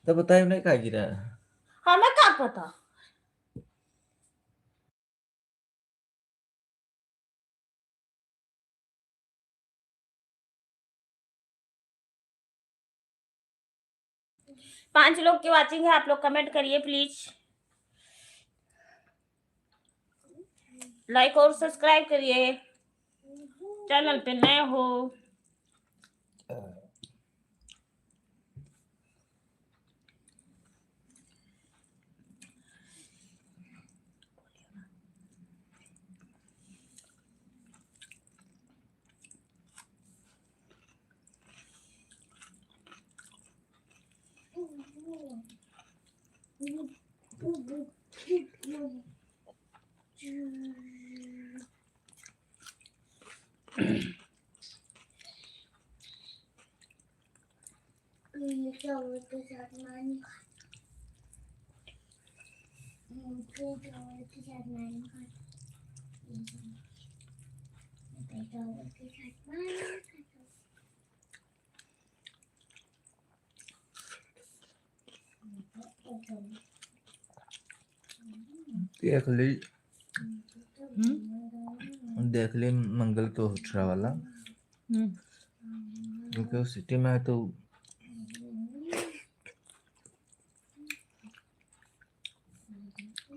C: तो बताइए नहीं का गिरा।
B: हमें क्या पता। पांच लोग की वॉचिंग है, आप लोग कमेंट करिए प्लीज। लाइक और सब्सक्राइब करिए, चैनल पे नए हो।
D: चावल के साथ नानी खाती। चावल के साथ नानी खाती। चावल के साथ नानी खाती।
C: देख ली मंगल को हुटरा वाला, क्योंकि वो सिटी में है तो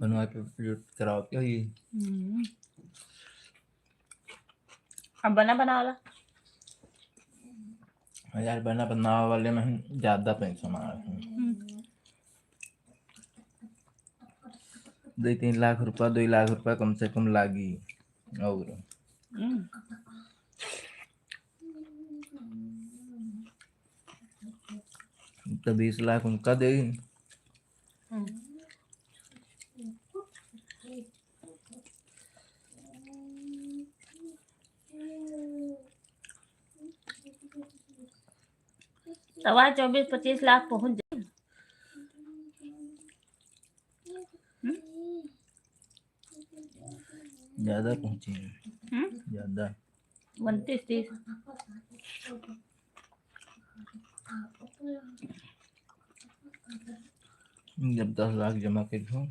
C: बनवा पे अपलोड कराओ क्या ये।
B: अब बना बना वाला
C: यार बना बनावा वाले में हम ज्यादा पैसा मांग रहे हैं। 2-3 लाख रुपया, 2 लाख रुपया कम से कम लागी। और तो 20 लाख उनका दे।
B: सवा 24-25 लाख पहुंच जाए।
C: ज्यादा पहुंची ज्यादा
B: 29-30।
C: जब 10 लाख जमा कर दूं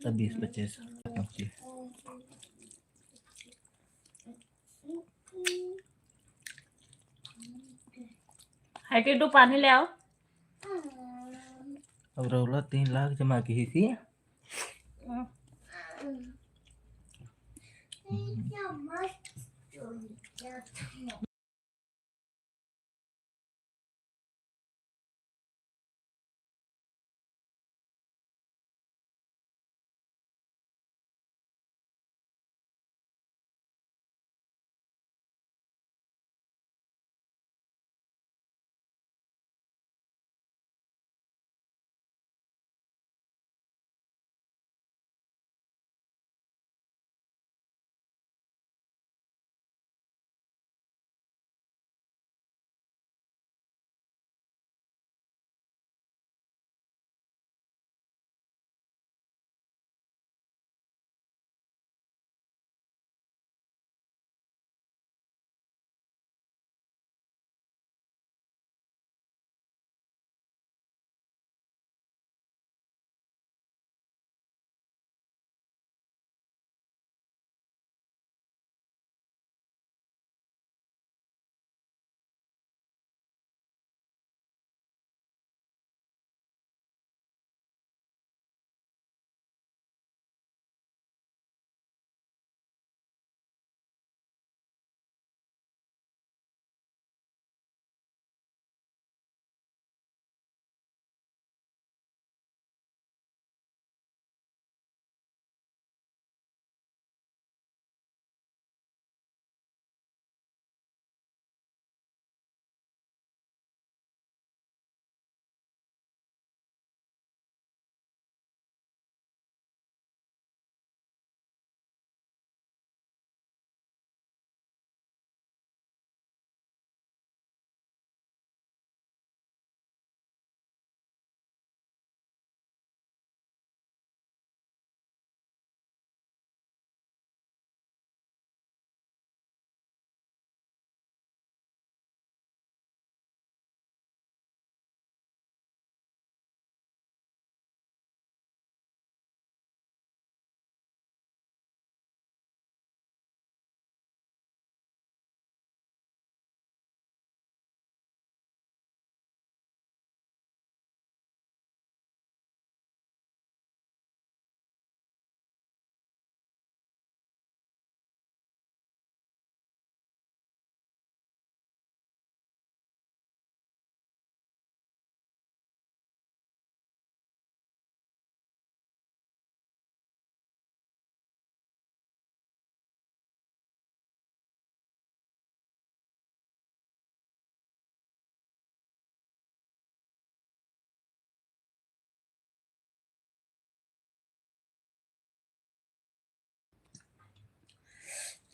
C: तब 20-25 पहुंची।
B: हैटी टू पानी ले आओ।
C: अब रौला 3 लाख जमा की थी।
D: क्या मस्त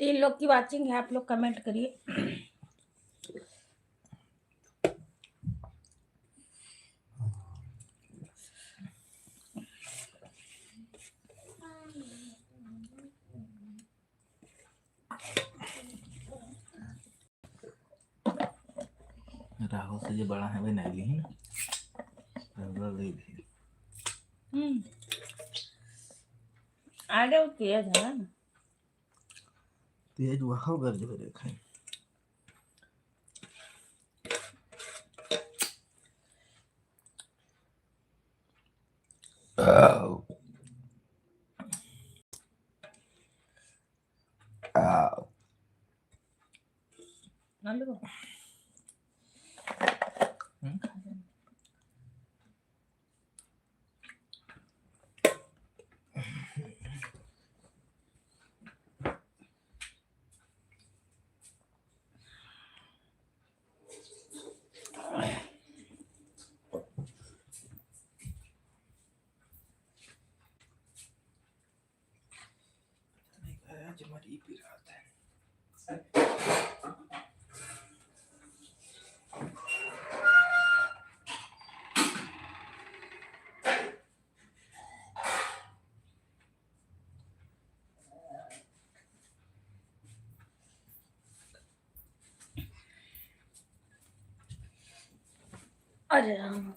B: 3 लोग की वाचिंग है, आप लोग कमेंट करिए।
C: राहुल से जो बड़ा है वे नैली है ना, ले भी
B: आगे वो तेज है ना।
C: तेज वहाँ कर जो रेखा
B: नंदू
C: आज मरी पी रहा था।
B: अरे राम।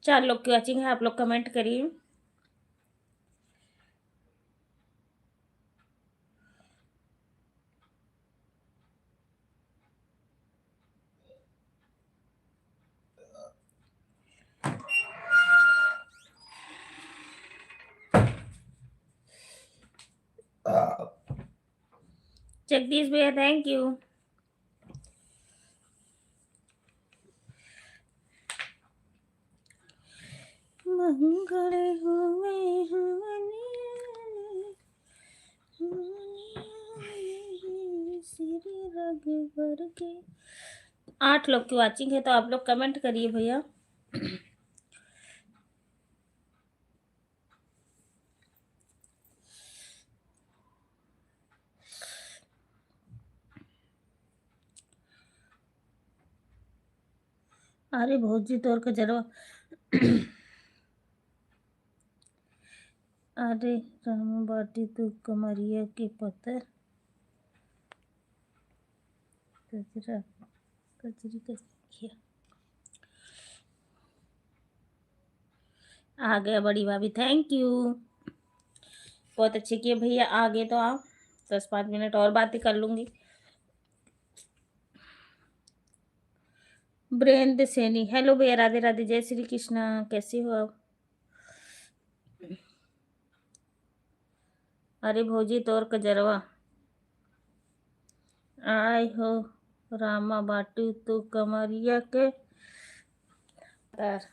B: चार लोग की वाचिंग है, आप लोग कमेंट करिए। जगदीश भैया थैंक यू। मंगल हुए श्री रघुवर के। 8 लोग की वाचिंग है, तो आप लोग कमेंट करिए भैया। अरे भौजी तोर के जरवा। अरे राम बाटी तू कमरिया के पत्थर कचरा कचरी कचरी आ गया बड़ी भाभी, थैंक यू। बहुत अच्छे किए भैया, आ गए तो आप 10-5 मिनट और बातें कर लूंगी। ब्रेंद सैनी, हेलो भैया, राधे राधे, जय श्री कृष्णा, कैसे हो आप? अरे भौजी तोर कजरवा आय हो रामा बाटू तू कमरिया के तर।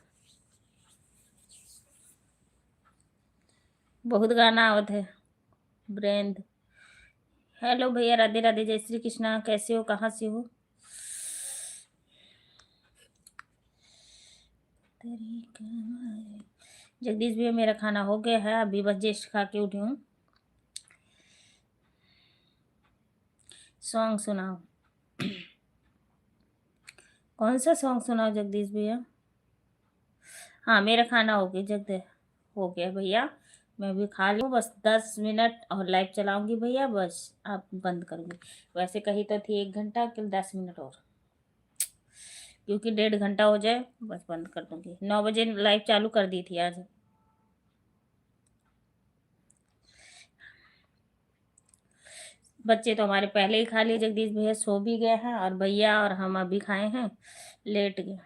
B: बहुत गाना आवत है। ब्रेंद, हेलो भैया, राधे राधे, जय श्री कृष्णा, कैसे हो, कहाँ से हो? जगदीश भैया मेरा खाना हो गया है, अभी बस जस्ट खा के उठी हूँ। सॉन्ग सुनाओ। कौन सा सॉन्ग सुनाओ जगदीश भैया? हाँ मेरा खाना हो गया जगदीश, हो गया भैया, मैं भी खा लूँ, बस 10 मिनट और लाइव चलाऊंगी भैया, बस आप बंद करूँगी। वैसे कही तो थी 1 घंटा, केवल 10 मिनट और। क्योंकि 1.5 घंटा हो जाए बस बंद कर दूंगी। 9 बजे लाइव चालू कर दी थी आज। बच्चे तो हमारे पहले ही खा लिए, जगदीश भैया सो भी गए हैं और भैया और हम अभी खाए हैं, लेट गए।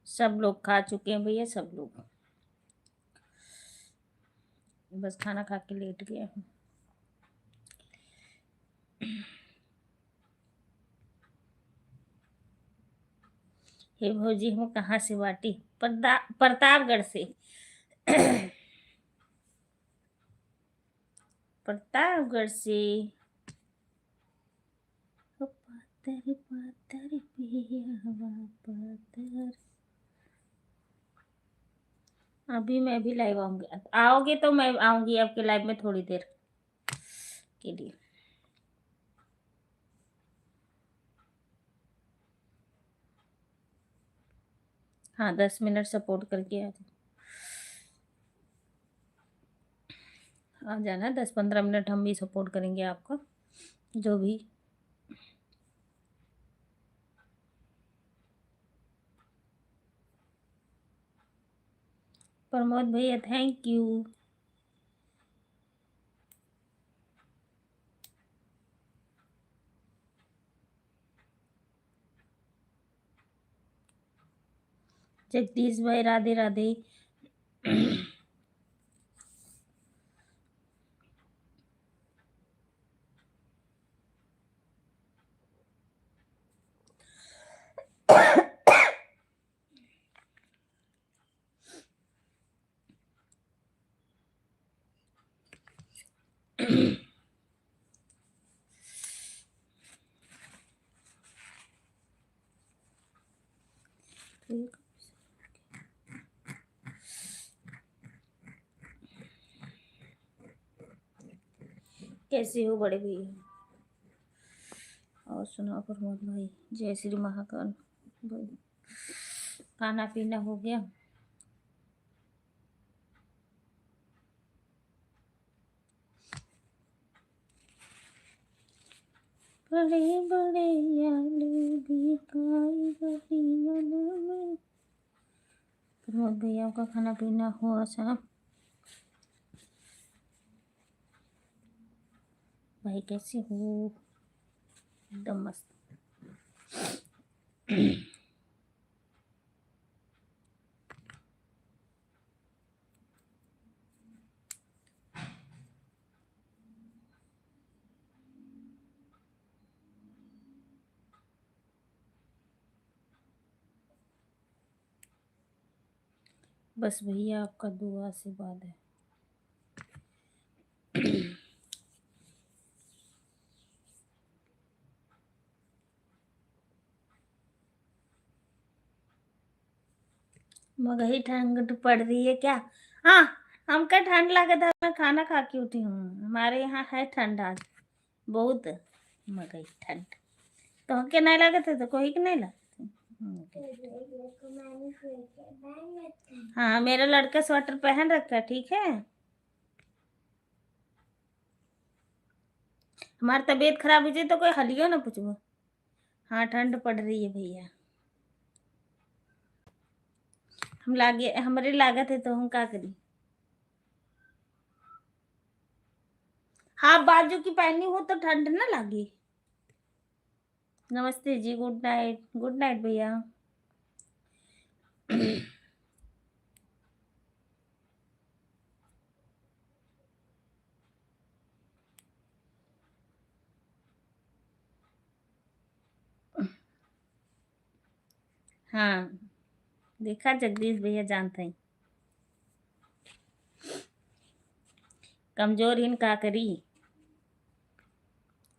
B: सब लोग खा चुके हैं भैया, सब लोग बस खाना खा के लेट गए हैं। हे भौजी हम कहाँ से बाटी? प्रतापगढ़ से। प्रतापगढ़ से। ओ पातर पातर पियवा पातर। अभी मैं भी लाइव आऊंगी, आओगे तो मैं आऊंगी आपके लाइव में थोड़ी देर के लिए। हाँ 10 मिनट सपोर्ट करके आ जाना। 10-15 मिनट हम भी सपोर्ट करेंगे आपका, जो भी। प्रमोद भैया थैंक यू। जगदीश भाई राधे राधे। कैसे हो बड़े भैया? और सुनाओ प्रमोद भाई। जय श्री महाकाल भाई। खाना पीना हो गया? बड़े बड़े आलू भी खाई गलियन में। प्रमोद भैया का खाना पीना हुआ साहब? भाई कैसे हो? एकदम मस्त। बस भैया आपका दुआ आशीर्वाद है। मगही ठंड पड़ रही है क्या? हाँ हमका ठंड लगा था, मैं खाना खा के उठी हूँ। हमारे यहाँ है ठंड आज बहुत। मगही ठंड तो हमके नहीं लगा था, तो कोई के नहीं लगा था। हाँ मेरा लड़का स्वेटर पहन रखा है, ठीक है। हमारी तबीयत खराब हो जाए तो कोई हलियो ना पूछो। हाँ ठंड पड़ रही है भैया। हम लागे हमारे लागत है तो हम क्या करें। हाँ बाजू की पहनी हो तो ठंड ना लगी। नमस्ते जी, गुड नाइट। गुड नाइट भैया। हाँ देखा जगदीश भैया जानते हैं। कमजोर इन का करी।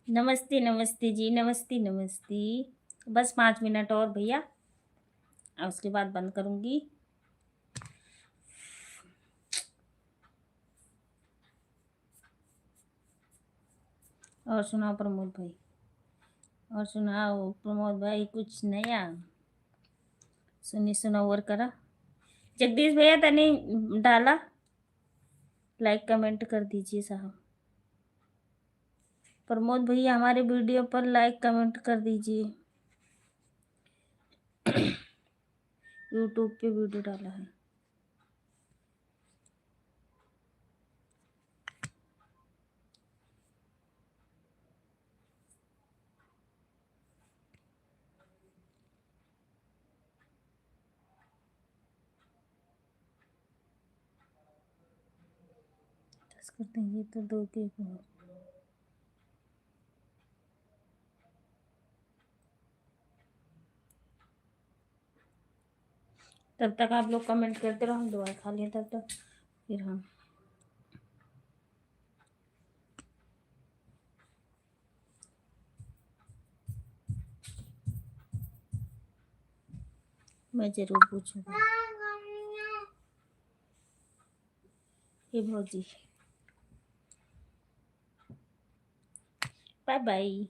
B: नमस्ते नमस्ते जी, नमस्ते नमस्ते। बस 5 मिनट और भैया, और उसके बाद बंद करूंगी। और सुनाओ प्रमोद भाई, और सुनाओ प्रमोद भाई कुछ नया सुनी सुनाओ और करा। जगदीश भैया तने डाला, लाइक कमेंट कर दीजिए साहब। प्रमोद भैया हमारे वीडियो पर लाइक कमेंट कर दीजिए। यूट्यूब पे वीडियो डाला है। दस करते हैं, ये तो 2 के हो। तब तक आप लोग कमेंट करते रहो, हम दुआ खा लें तब तक, फिर हम मैं जरूर पूछूंगी। हे भौजी, बाय बाय।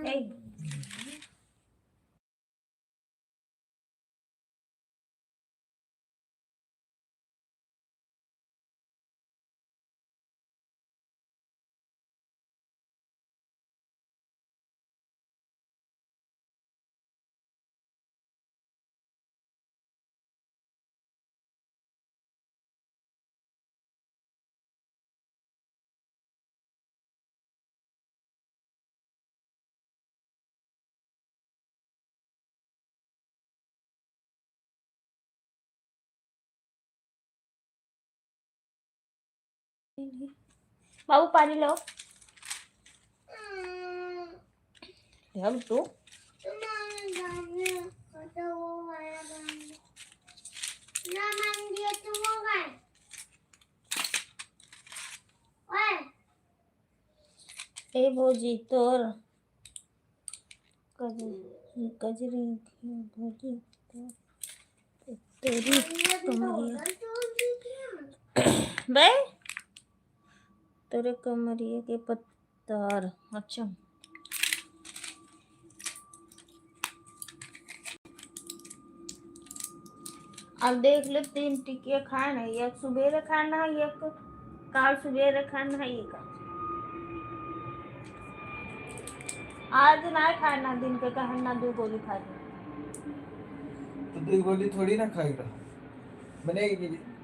B: ए बाबू पानी लो, हम तो ए भौजी तोर कजरी कजरी भौजी तेरी कमरिया बे तेरे कमरिया के पत्थर। अच्छा अब देख ले, 3 टिकिया खाना है, एक सुबह खाना है, एक काल सुबह खाना है, एक आज ना खाना, दिन के कहना 2 गोली खानी।
C: तो 2 गोली थोड़ी ना खाएगा मैंने।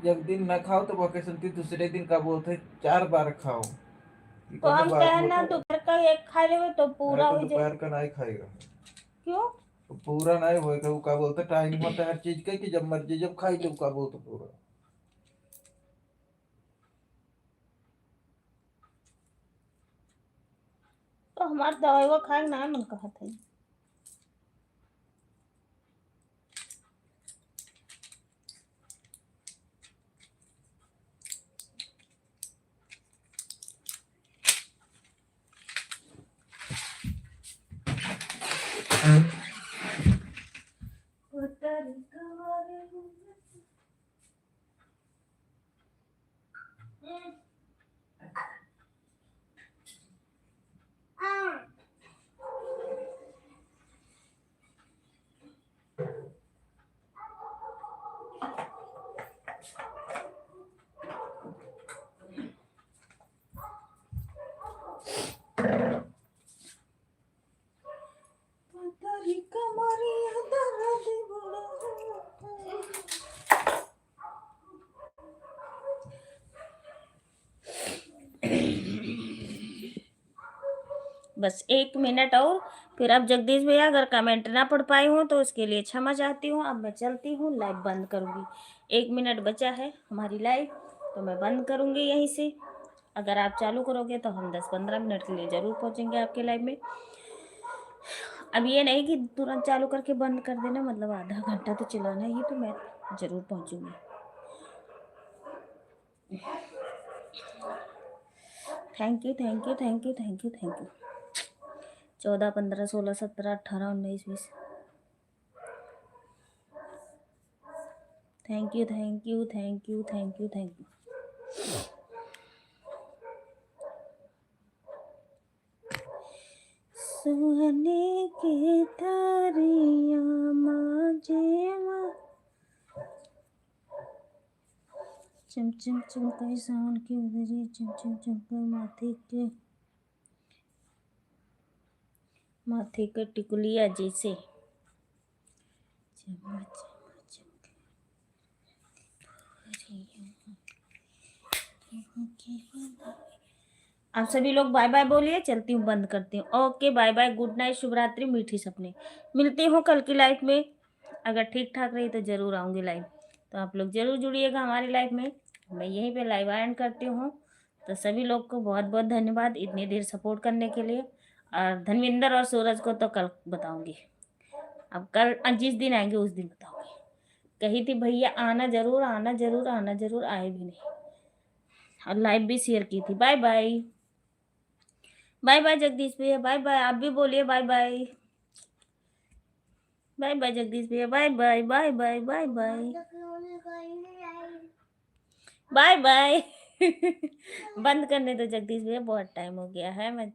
C: जब दिन ना खाओ तो वैकेशन थी, दूसरे दिन का बोलते 4 बार खाओ।
B: तो हम कहना दोपहर का एक खा लेवे तो पूरा
C: तो
B: हो जाए।
C: दोपहर का नहीं खाएगा,
B: क्यों?
C: तो पूरा नहीं होएगा। वो का बोलते टाइम होता है हर चीज के, कि जब मर्जी जब खाई लो का बोलते पूरा।
B: तो हमार दवाई वो खाए ना मन कहा था। बस 1 मिनट और, फिर अब जगदीश भैया अगर कमेंट ना पढ़ पाई हूँ तो उसके लिए क्षमा चाहती हूँ। अब मैं चलती हूँ, लाइव बंद करूँगी। 1 मिनट बचा है हमारी लाइव, तो मैं बंद करूँगी यहीं से। अगर आप चालू करोगे तो हम 10-15 मिनट के लिए ज़रूर पहुँचेंगे आपके लाइव में। अब ये नहीं कि तुरंत चालू करके बंद कर देना, मतलब आधा घंटा तो चलाना ही, तो मैं ज़रूर पहुँचूँगी। Thank you thank you thank you thank you thank you. 14, 15, 16, 17, 18, 19, 20। Thank you thank you thank you thank you thank you. सोने के तारियां माजे माँ, चम चम चमकाई सावन की उधरी, चम चम चमकाई माथे के माथे का टिकुलिया जैसे चमक आप सभी लोग बाय बाय बोलिए, चलती हूँ, बंद करती हूँ। Okay bye bye, good night, शुभ रात्रि, मीठी सपने। मिलती हूँ कल की लाइफ में, अगर ठीक ठाक रही तो ज़रूर आऊँगी लाइव, तो आप लोग ज़रूर जुड़िएगा हमारी लाइफ में। मैं यहीं पे लाइव एंड करती हूँ। तो सभी लोग को बहुत बहुत धन्यवाद इतनी देर सपोर्ट करने के लिए। और धर्मेंद्र और सूरज को तो कल बताऊँगी, अब कल जिस दिन आएंगे उस दिन बताऊँगी। कही थी भैया आना जरूर, आना जरूर, आना जरूर, आए भी नहीं। और लाइव भी शेयर की थी। Bye bye, bye bye Jagdish भैया, बाय बाय। आप भी बोलिए bye bye, bye bye Jagdish भैया, bye bye, bye bye, bye bye, bye bye. बंद करने दो जगदीश भैया, बहुत टाइम हो गया है, मैं